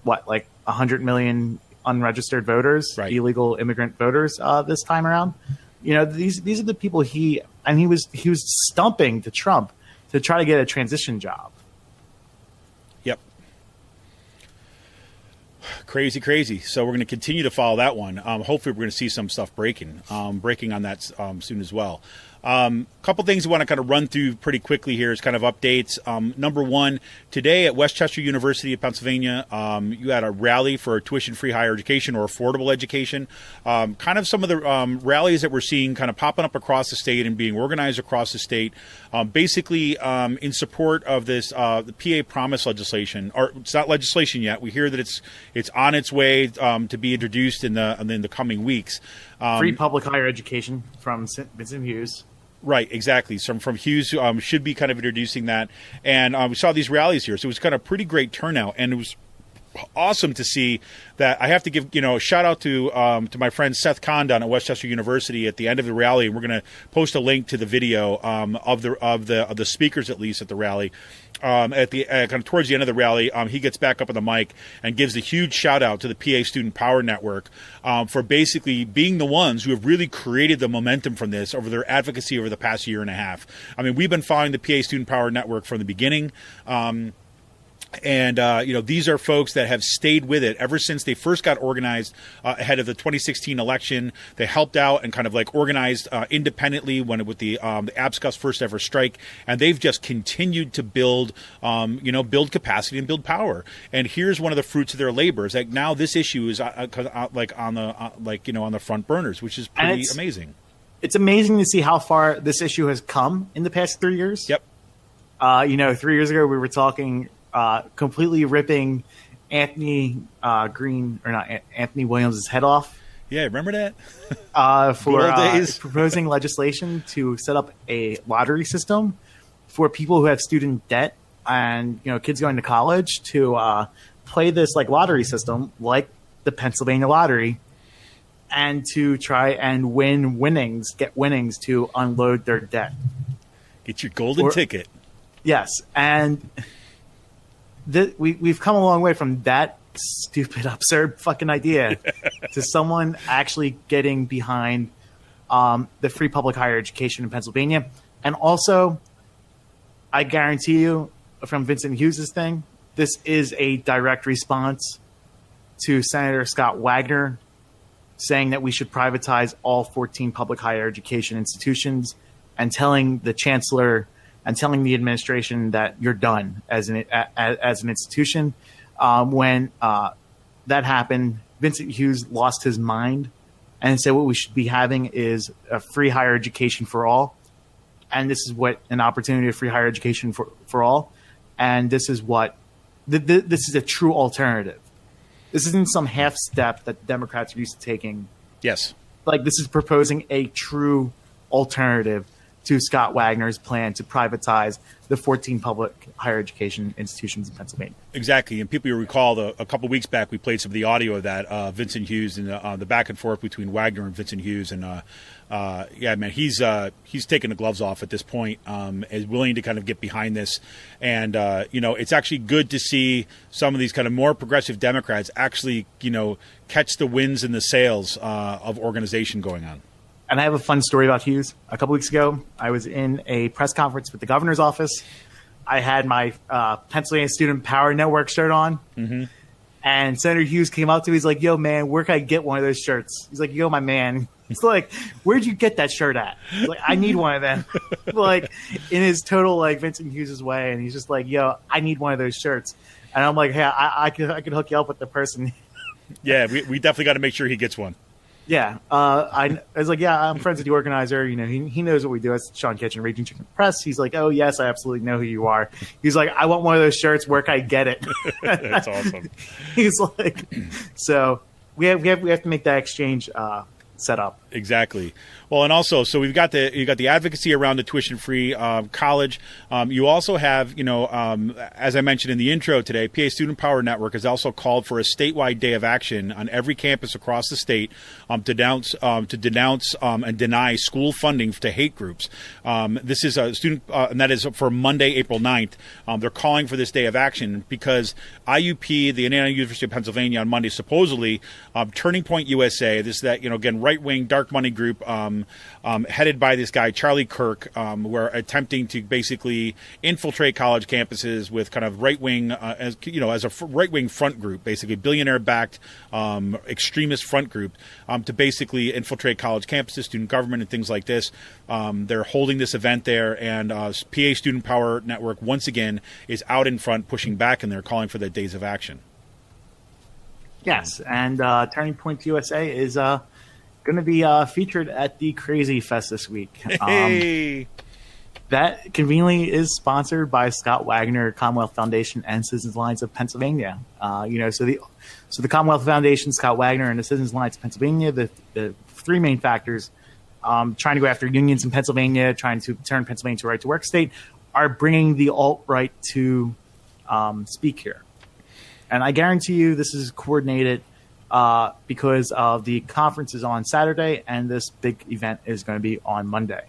100 million unregistered voters, right, illegal immigrant voters this time around. These are the people he was stumping to Trump to try to get a transition job. Yep. Crazy. So we're going to continue to follow that one. Hopefully we're going to see some stuff breaking on that soon as well. Couple things we want to kind of run through pretty quickly here as kind of updates. Number one, today at Westchester University of Pennsylvania, you had a rally for tuition-free higher education or affordable education. Kind of some of the rallies that we're seeing kind of popping up across the state and being organized across the state, basically in support of this the PA Promise legislation. Or it's not legislation yet. We hear that it's on its way to be introduced in the coming weeks. Free public higher education from Vincent Hughes. Right, exactly. So from Hughes should be kind of introducing that. And we saw these rallies here. So it was kind of pretty great turnout. And it was awesome to see that. I have to give a shout out to my friend Seth Condon at Westchester University at the end of the rally. We're going to post a link to the video of the speakers, at least at the rally. Kind of towards the end of the rally, he gets back up on the mic and gives a huge shout out to the PA Student Power Network for basically being the ones who have really created the momentum from this over their advocacy over the past year and a half. I mean, we've been following the PA Student Power Network from the beginning. And these are folks that have stayed with it ever since they first got organized ahead of the 2016 election. They helped out and kind of like organized independently with the ABSCUS first ever strike, and they've just continued to build capacity and build power. And here's one of the fruits of their labor: is that now this issue is on the front burners, which is pretty amazing. It's amazing to see how far this issue has come in the past 3 years. Yep. 3 years ago we were talking. Completely ripping Anthony Williams' head off. Yeah, remember that? For proposing legislation to set up a lottery system for people who have student debt and kids going to college to play this like lottery system, like the Pennsylvania lottery, and to try and get winnings to unload their debt. Get your golden ticket. Yes, and. We've come a long way from that stupid, absurd fucking idea to someone actually getting behind the free public higher education in Pennsylvania. And also, I guarantee you, from Vincent Hughes' thing, this is a direct response to Senator Scott Wagner saying that we should privatize all 14 public higher education institutions and telling the chancellor and telling the administration that you're done as an institution. When that happened, Vincent Hughes lost his mind and said what we should be having is a free higher education for all. And this is what an opportunity of free higher education for all. And this is what this is a true alternative. This isn't some half step that Democrats are used to taking. Yes. Like, this is proposing a true alternative to Scott Wagner's plan to privatize the 14 public higher education institutions in Pennsylvania. Exactly. And people will recall a couple of weeks back, we played some of the audio of that, Vincent Hughes and the back and forth between Wagner and Vincent Hughes. And yeah, man, he's taking the gloves off at this point, is willing to kind of get behind this. And, it's actually good to see some of these kind of more progressive Democrats actually, catch the winds and the sails of organization going on. And I have a fun story about Hughes. A couple weeks ago, I was in a press conference with the governor's office. I had my Pennsylvania Student Power Network shirt on. Mm-hmm. And Senator Hughes came up to me. He's like, yo, man, where can I get one of those shirts? He's like, yo, my man. He's like, where'd you get that shirt at? He's like, I need one of them. Like, in his total, like, Vincent Hughes' way. And he's just like, yo, I need one of those shirts. And I'm like, hey, I could hook you up with the person. Yeah, we definitely got to make sure he gets one. Yeah, I was like, yeah, I'm friends with the organizer. He knows what we do. That's Sean Kitchen, Raging Chicken Press. He's like, oh yes, I absolutely know who you are. He's like, I want one of those shirts. Where can I get it? That's awesome. He's like, so we have to make that exchange set up. Exactly. Well, and also, so you got the advocacy around the tuition-free college. You also have, as I mentioned in the intro today, PA Student Power Network has also called for a statewide day of action on every campus across the state to denounce and deny school funding to hate groups. This is a student, and that is for Monday, April 9th. They're calling for this day of action because IUP, the Indiana University of Pennsylvania, on Monday, supposedly Turning Point USA, this that again right-wing dark money group headed by this guy Charlie Kirk, who are attempting to basically infiltrate college campuses with kind of right-wing, as a right-wing front group, basically billionaire-backed extremist front group, to basically infiltrate college campuses, student government, and things like this. They're holding this event there, and PA Student Power Network once again is out in front, pushing back, and they're calling for the days of action. Yes, and Turning Point USA is going to be featured at the Crazy Fest this week. Hey. That conveniently is sponsored by Scott Wagner, Commonwealth Foundation, and Citizens Alliance of Pennsylvania. So the Commonwealth Foundation, Scott Wagner, and the Citizens Alliance of Pennsylvania, the three main factors, trying to go after unions in Pennsylvania, trying to turn Pennsylvania to a right-to-work state, are bringing the alt-right to speak here. And I guarantee you this is coordinated because of the conference is on Saturday and this big event is going to be on Monday.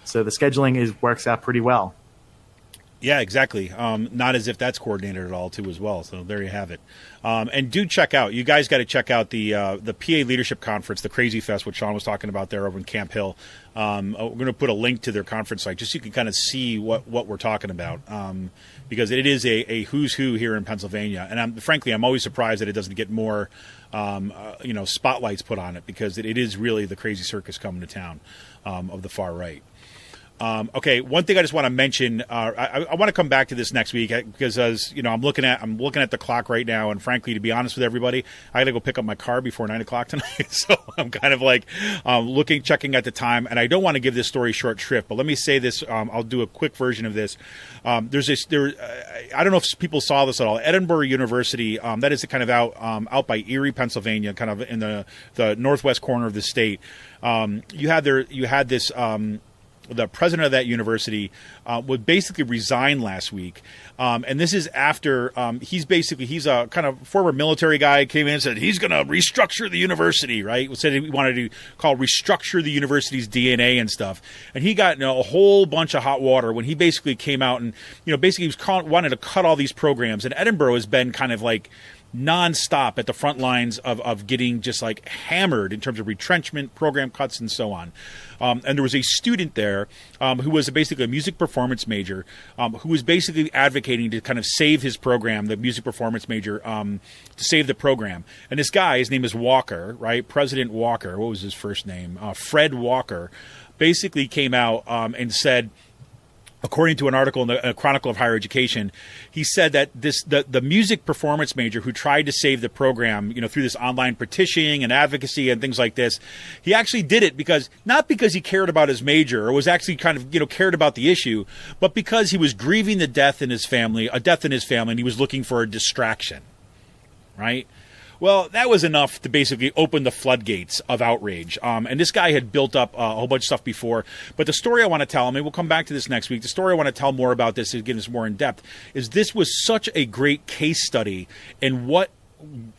So the scheduling works out pretty well. Yeah, exactly. Not as if that's coordinated at all, too, as well. So there you have it. And do check out. You guys got to check out the PA Leadership Conference, the Crazy Fest, which Sean was talking about there over in Camp Hill. We're going to put a link to their conference site just so you can kind of see what we're talking about, because it is a who's who here in Pennsylvania. And frankly, I'm always surprised that it doesn't get more spotlights put on it, because it is really the crazy circus coming to town of the far right. Okay, one thing I just want to mention, I want to come back to this next week because I'm looking at the clock right now, and frankly, to be honest with everybody, I got to go pick up my car before 9:00 tonight. So I'm kind of like checking at the time, and I don't want to give this story short shrift. But let me say this: I'll do a quick version of this. I don't know if people saw this at all. Edinboro University, that is kind of out by Erie, Pennsylvania, kind of in the northwest corner of the state. The president of that university would basically resign last week. And this is after he's a kind of former military guy, came in and said he's going to restructure the university, right? Said he wanted to restructure the university's DNA and stuff. And he got a whole bunch of hot water when he basically came out and, basically wanted to cut all these programs. And Edinboro has been kind of like nonstop at the front lines of getting just like hammered in terms of retrenchment, program cuts, and so on. And there was a student there who was basically a music performance major who was basically advocating to kind of save his program, the music performance major, to save the program. And this guy, his name is Walker, right? President Walker. What was his first name? Fred Walker. Basically came out and said, according to an article in the Chronicle of Higher Education, he said that the music performance major who tried to save the program, through this online petitioning and advocacy and things like this, he actually did it not because he cared about his major or was actually kind of, cared about the issue, but because he was grieving a death in his family, and he was looking for a distraction. right? Well, that was enough to basically open the floodgates of outrage. And this guy had built up a whole bunch of stuff before. But the story I want to tell, I mean, we'll come back to this next week. The story I want to tell more about this, to get us more in depth, is this was such a great case study in what,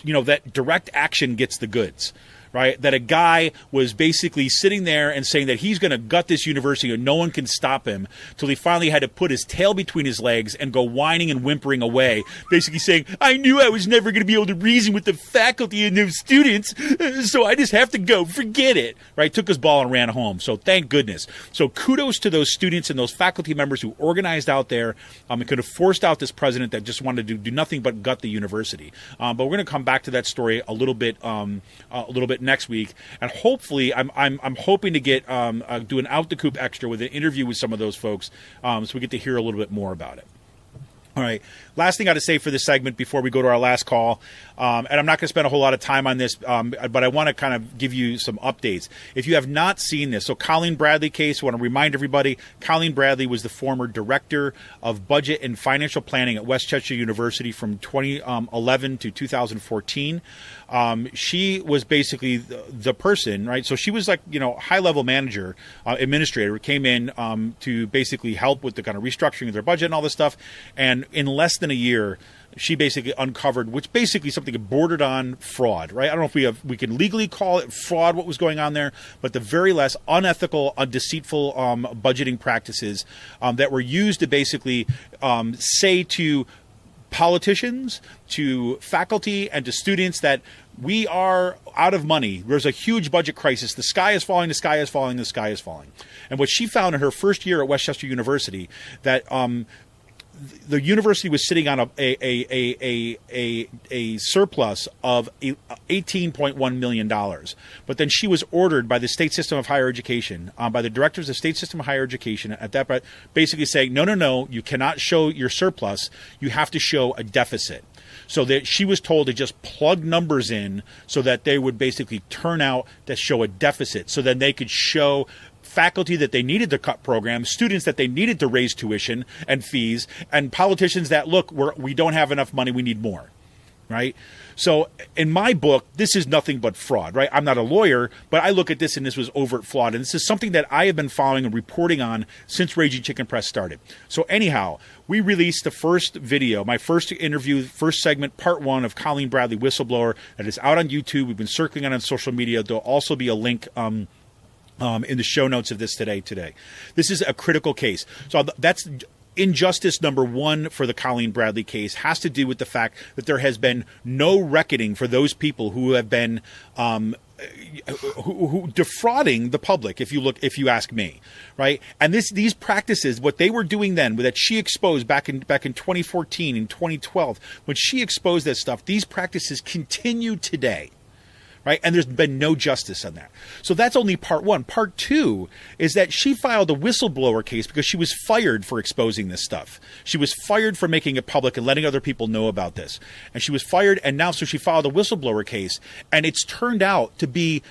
that direct action gets the goods. Right, that a guy was basically sitting there and saying that he's going to gut this university and no one can stop him, till he finally had to put his tail between his legs and go whining and whimpering away, basically saying, I knew I was never going to be able to reason with the faculty and those students, so I just have to go, forget it. Right, took his ball and ran home. So thank goodness. So kudos to those students and those faculty members who organized out there and could have forced out this president that just wanted to do nothing but gut the university. But we're going to come back to that story a little bit next week, and hopefully I'm hoping to get do an Out the Coop extra with an interview with some of those folks, so we get to hear a little bit more about it. All right. Last thing I got to say for this segment before we go to our last call, and I'm not going to spend a whole lot of time on this, but I want to kind of give you some updates. If you have not seen this, so Colleen Bradley case, I want to remind everybody, Colleen Bradley was the former director of budget and financial planning at Westchester University from 2011 to 2014. She was basically the person, right? So she was like, high-level manager, administrator, came in to basically help with the kind of restructuring of their budget and all this stuff. And in less than a year, she basically uncovered, which basically something that bordered on fraud, right? I don't know if we can legally call it fraud, what was going on there, but the very less unethical, deceitful budgeting practices that were used to basically say to politicians, to faculty, and to students that we are out of money. There's a huge budget crisis. The sky is falling, the sky is falling, the sky is falling. And what she found in her first year at Westchester University, that the university was sitting on a surplus of $18.1 million. But then she was ordered by the state system of higher education, by the directors of the state system of higher education at that point, basically saying, no, you cannot show your surplus. You have to show a deficit. So that she was told to just plug numbers in so that they would basically turn out to show a deficit. So then they could show faculty that they needed to cut programs, students that they needed to raise tuition and fees, and politicians that, look, we don't have enough money, we need more, right? So in my book, this is nothing but fraud, right? I'm not a lawyer, but I look at this and this was overt fraud. And this is something that I have been following and reporting on since Raging Chicken Press started. So anyhow, we released the first video, my first interview, first segment, part 1 of Colleen Bradley, Whistleblower, that is out on YouTube. We've been circling it on social media. There'll also be a link in the show notes of this today. This is a critical case. So that's injustice number 1 for the Colleen Bradley case, has to do with the fact that there has been no reckoning for those people who have been who defrauding the public, if you ask me, right? And these practices, what they were doing then, that she exposed back in 2014 and 2012, when she exposed that stuff, these practices continue today. Right? And there's been no justice on that. So that's only part 1. Part 2 is that she filed a whistleblower case because she was fired for exposing this stuff. She was fired for making it public and letting other people know about this. And she was fired, and now so she filed a whistleblower case. And it's turned out to be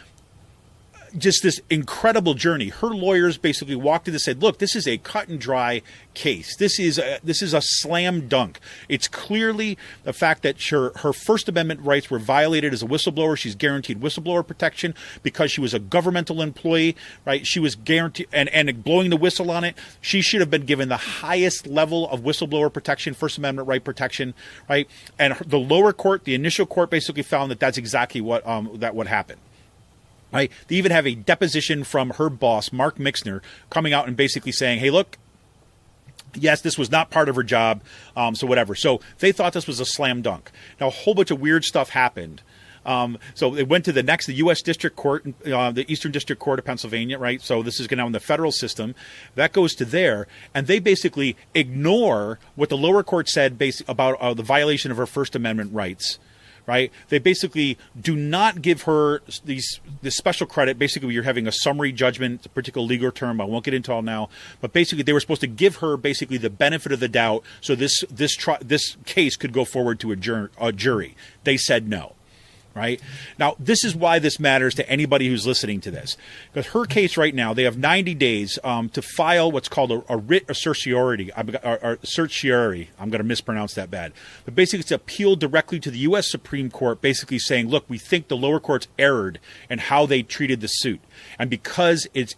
just this incredible journey. Her lawyers basically walked in and said, look, this is a cut and dry case. This is a slam dunk. It's clearly the fact that her First Amendment rights were violated as a whistleblower. She's guaranteed whistleblower protection because she was a governmental employee, right? She was guaranteed, and blowing the whistle on it, she should have been given the highest level of whistleblower protection, First Amendment right protection, right? And the lower court, the initial court, basically found that that's exactly what happened. Right? They even have a deposition from her boss, Mark Mixner, coming out and basically saying, hey, look, yes, this was not part of her job, so whatever. So they thought this was a slam dunk. Now, a whole bunch of weird stuff happened. So it went to the U.S. District Court, the Eastern District Court of Pennsylvania, right? So this is now in the federal system. That goes to there, and they basically ignore what the lower court said about the violation of her First Amendment rights. Right? They basically do not give her this special credit. Basically, you're having a summary judgment, it's a particular legal term I won't get into all now. But basically, they were supposed to give her basically the benefit of the doubt, so this case could go forward to a jury. They said no. right? Now, this is why this matters to anybody who's listening to this. Because her case right now, they have 90 days to file what's called a writ of certiorari. Certiorari. I'm going to mispronounce that bad. But basically, it's appeal directly to the U.S. Supreme Court, basically saying, look, we think the lower courts erred in how they treated the suit. And because it's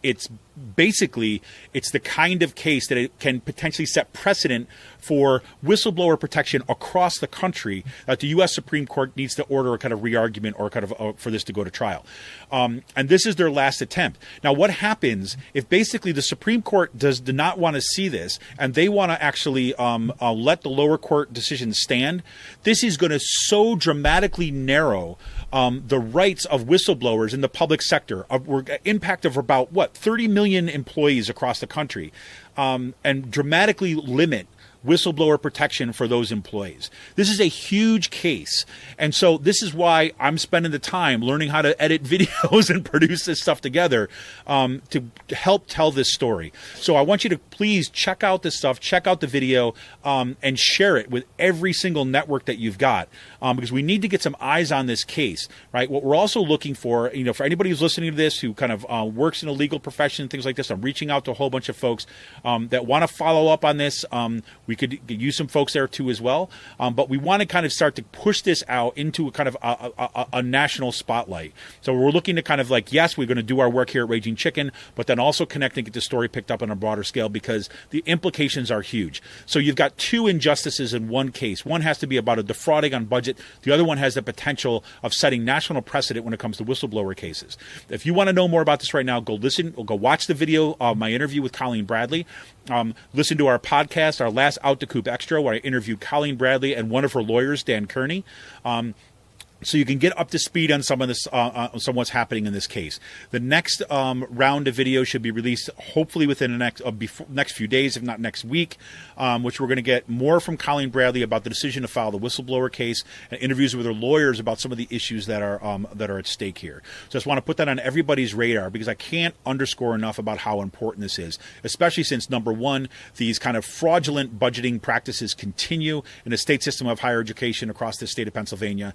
the kind of case that it can potentially set precedent for whistleblower protection across the country, that the U.S. Supreme Court needs to order a kind of re-argument or kind of for this to go to trial. And this is their last attempt. Now, what happens if basically the Supreme Court does not want to see this and they want to actually let the lower court decision stand? This is going to so dramatically narrow the rights of whistleblowers in the public sector, impact of about, 30 million employees across the country, and dramatically limit whistleblower protection for those employees. This is a huge case. And so this is why I'm spending the time learning how to edit videos and produce this stuff together to help tell this story. So I want you to please check out this stuff, check out the video, and share it with every single network that you've got, because we need to get some eyes on this case, right? What we're also looking for, for anybody who's listening to this who kind of works in a legal profession, things like this, I'm reaching out to a whole bunch of folks that want to follow up on this. We could use some folks there too as well. But we want to kind of start to push this out into a kind of a national spotlight. So we're looking to kind of yes, we're going to do our work here at Raging Chicken, but then also connect and get the story picked up on a broader scale because the implications are huge. So you've got two injustices in one case. One has to be about a defrauding on budget. The other one has the potential of setting national precedent when it comes to whistleblower cases. If you want to know more about this right now, go listen or go watch the video of my interview with Colleen Bradley. Listen to our podcast, our last Out to Coop Extra, where I interviewed Colleen Bradley and one of her lawyers, Dan Kearney. So you can get up to speed on some of this, some what's happening in this case. The next round of video should be released hopefully within the next few days, if not next week, which we're going to get more from Colleen Bradley about the decision to file the whistleblower case and interviews with her lawyers about some of the issues that are at stake here. So I just want to put that on everybody's radar because I can't underscore enough about how important this is, especially since, number one, these kind of fraudulent budgeting practices continue in the state system of higher education across the state of Pennsylvania.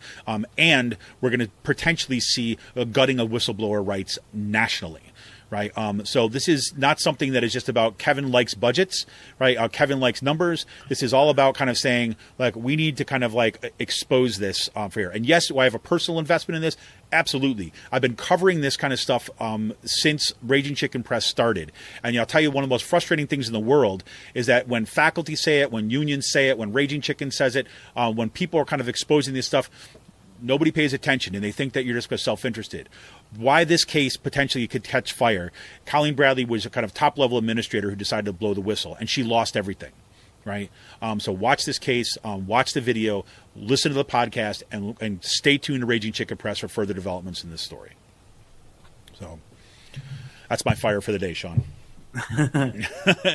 And we're going to potentially see a gutting of whistleblower rights nationally, right? So this is not something that is just about Kevin likes budgets, right? Kevin likes numbers. This is all about kind of saying, we need to kind of expose this for here. And yes, do I have a personal investment in this? Absolutely. I've been covering this kind of stuff since Raging Chicken Press started. And I'll tell you, one of the most frustrating things in the world is that when faculty say it, when unions say it, when Raging Chicken says it, when people are kind of exposing this stuff, nobody pays attention, and they think that you're just self-interested. Why this case potentially could catch fire? Colleen Bradley was a kind of top-level administrator who decided to blow the whistle, and she lost everything, right? So watch this case, watch the video, listen to the podcast, and stay tuned to Raging Chicken Press for further developments in this story. So that's my fire for the day, Sean.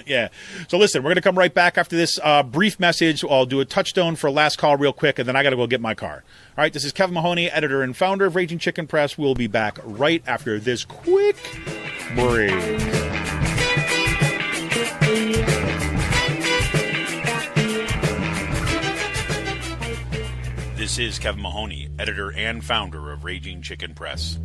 Yeah. So listen, we're going to come right back after this brief message. I'll do a touchstone for a last call real quick, and then I got to go get my car. All right. This is Kevin Mahoney, editor and founder of Raging Chicken Press. We'll be back right after this quick break. This is Kevin Mahoney, editor and founder of Raging Chicken Press.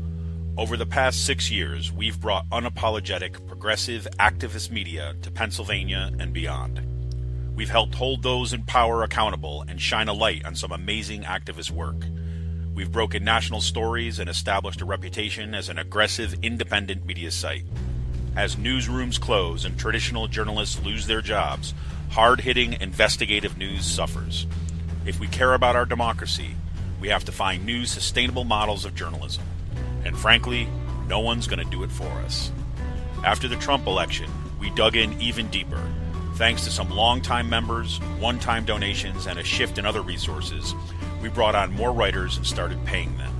Over the past 6 years, we've brought unapologetic, progressive, activist media to Pennsylvania and beyond. We've helped hold those in power accountable and shine a light on some amazing activist work. We've broken national stories and established a reputation as an aggressive, independent media site. As newsrooms close and traditional journalists lose their jobs, hard-hitting, investigative news suffers. If we care about our democracy, we have to find new, sustainable models of journalism. And frankly, no one's going to do it for us. After the Trump election, we dug in even deeper. Thanks to some longtime members, one-time donations, and a shift in other resources, we brought on more writers and started paying them.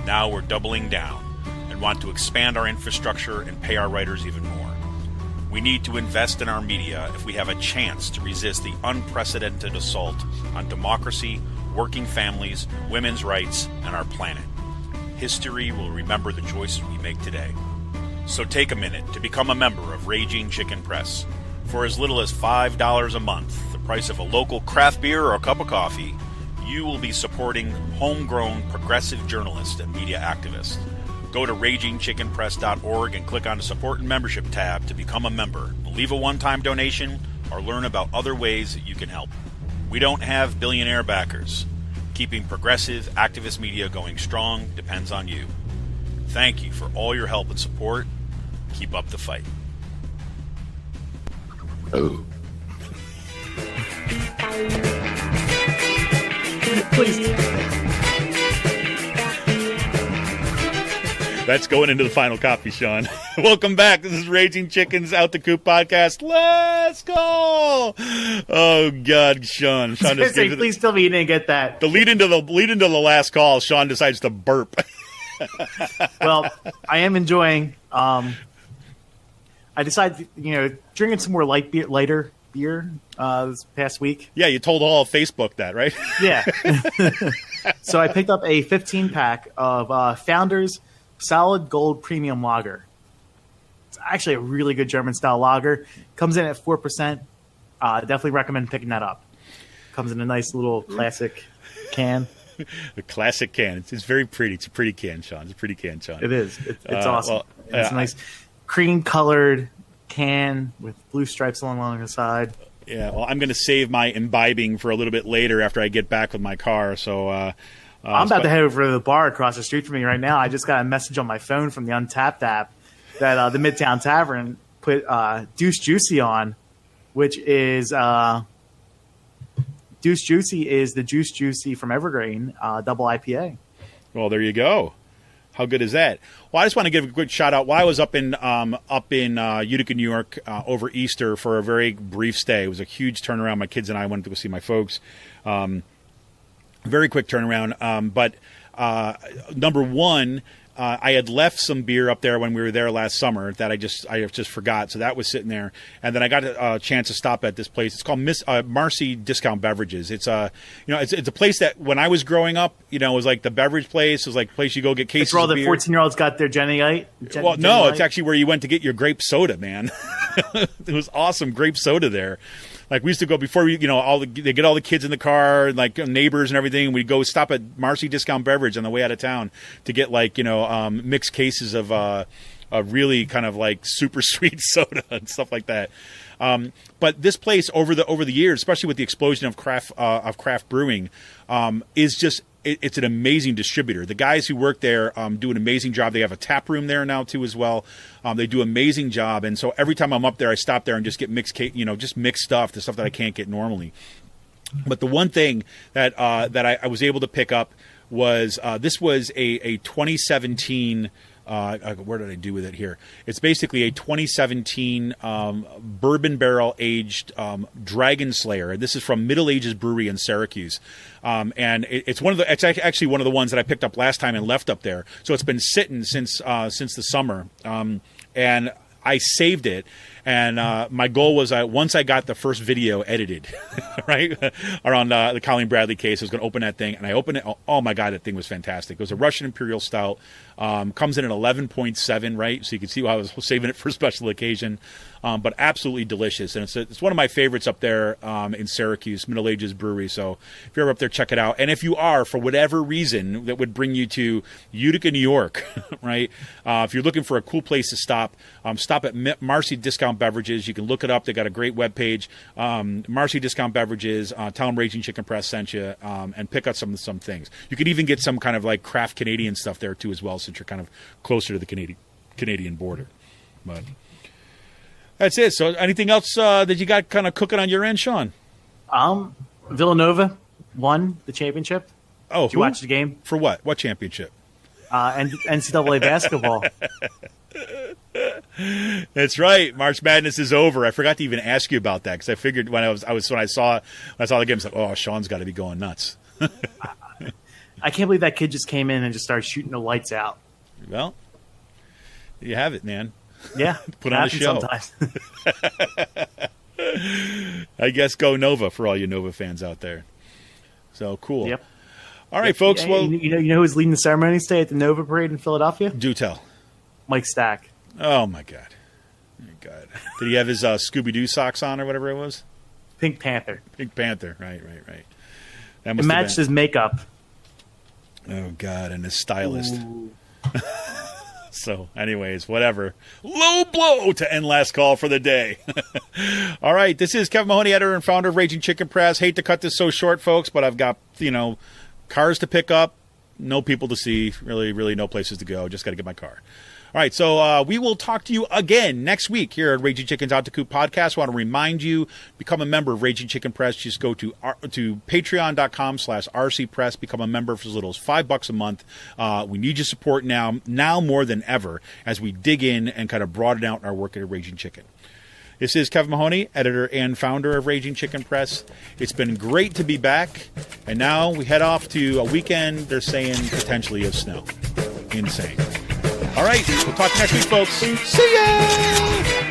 Now we're doubling down and want to expand our infrastructure and pay our writers even more. We need to invest in our media if we have a chance to resist the unprecedented assault on democracy, working families, women's rights, and our planet. History will remember the choices we make today. So take a minute to become a member of Raging Chicken Press. For as little as $5 a month, the price of a local craft beer or a cup of coffee, you will be supporting homegrown progressive journalists and media activists. Go to ragingchickenpress.org and click on the Support and Membership tab to become a member. Leave a one-time donation or learn about other ways that you can help. We don't have billionaire backers. Keeping progressive activist media going strong depends on you. Thank you for all your help and support. Keep up the fight. Oh. Please. That's going into the final copy, Sean. Welcome back. This is Raging Chickens Out the Coop podcast. Let's go! Oh God, Sean. Sean just Say, please tell me you didn't get that. the lead into the last call. Sean decides to burp. Well, I am enjoying. I decided, drinking some more lighter beer this past week. Yeah, you told all of Facebook that, right? Yeah. So I picked up a 15-pack of Founders Solid Gold Premium Lager. It's actually a really good German-style lager. Comes in at 4%. Definitely recommend picking that up. Comes in a nice little classic can. The classic can. It's very pretty. It's a pretty can, Sean. It's a pretty can, Sean. It is. It's awesome. Well, it's a nice cream-colored can with blue stripes along the side. Yeah, well, I'm going to save my imbibing for a little bit later after I get back with my car. So I'm about to head over to the bar across the street from me right now. I just got a message on my phone from the Untapped app that the Midtown Tavern put Deuce Juicy on, which is Deuce Juicy is the Juice Juicy from Evergreen double IPA. Well, there you go. How good is that? Well, I just want to give a quick shout out. While I was up in Utica, New York, over Easter for a very brief stay, it was a huge turnaround. My kids and I went to go see my folks. Very quick turnaround. But number one, I had left some beer up there when we were there last summer that I just forgot. So that was sitting there. And then I got a chance to stop at this place. It's called Marcy Discount Beverages. It's it's a place that when I was growing up, it was like the beverage place. It was like a place you go get cases It's where all of the beer. 14-year-olds got their Jenny-ite. Well, no, it's actually where you went to get your grape soda, man. It was awesome grape soda there. Like we used to go before they get all the kids in the car, and like neighbors and everything. And we'd go stop at Marcy Discount Beverage on the way out of town to get mixed cases of a really kind of like super sweet soda and stuff like that. But this place over the years, especially with the explosion of craft brewing, is just. It's an amazing distributor. The guys who work there do an amazing job. They have a tap room there now too as well. They do an amazing job. And so every time I'm up there, I stop there and just get mixed stuff, the stuff that I can't get normally. But the one thing that I was able to pick up was this was a 2017. Where did I do with it here? It's basically a 2017 bourbon barrel aged Dragon Slayer. This is from Middle Ages Brewery in Syracuse, and it's actually one of the ones that I picked up last time and left up there. So it's been sitting since the summer, and I saved it. And my goal was once I got the first video edited, right, around the Colleen Bradley case, I was going to open that thing. And I opened it. Oh, my God, that thing was fantastic. It was a Russian Imperial Stout. Comes in at 11.7, right? So you can see why I was saving it for a special occasion. But absolutely delicious. And it's one of my favorites up there in Syracuse, Middle Ages Brewery. So if you're ever up there, check it out. And if you are, for whatever reason, that would bring you to Utica, New York, right? If you're looking for a cool place to stop at Marcy Discount Beverages. You can look it up. They got a great webpage. Marcy Discount Beverages. Tell them Raging Chicken Press sent you, and pick up some things. You could even get some kind of like craft Canadian stuff there too as well, since you're kind of closer to the Canadian border. But that's it. So anything else that you got kind of cooking on your end, Sean? Villanova won the championship. Oh, did you watch the game? For what? What championship? NCAA basketball. That's right. March Madness is over. I forgot to even ask you about that because I figured when I saw the game, I was like, oh, Sean's got to be going nuts. I can't believe that kid just came in and just started shooting the lights out. Well, you have it, man. Yeah, put on a show. Sometimes. I guess go Nova for all you Nova fans out there. So cool. Yep. All right, folks. Yeah, well, you know who's leading the ceremony today at the Nova Parade in Philadelphia? Do tell. Mike Stack. Oh my God. Did he have his Scooby-Doo socks on or whatever it was? Pink Panther. Pink Panther. Right. It matched his makeup. Oh, God, and his stylist. So, anyways, whatever. Low blow to end last call for the day. All right, this is Kevin Mahoney, editor and founder of Raging Chicken Press. Hate to cut this so short, folks, but I've got, cars to pick up, no people to see, really no places to go. Just got to get my car. All right, so we will talk to you again next week here at Raging Chicken's Out to Coop podcast. I want to remind you, become a member of Raging Chicken Press. Just go to patreon.com/rcpress. Become a member for as little as $5 a month. We need your support now more than ever, as we dig in and kind of broaden out our work at Raging Chicken. This is Kevin Mahoney, editor and founder of Raging Chicken Press. It's been great to be back, and now we head off to a weekend, they're saying, potentially of snow. Insane. All right, we'll talk next week, folks. See ya!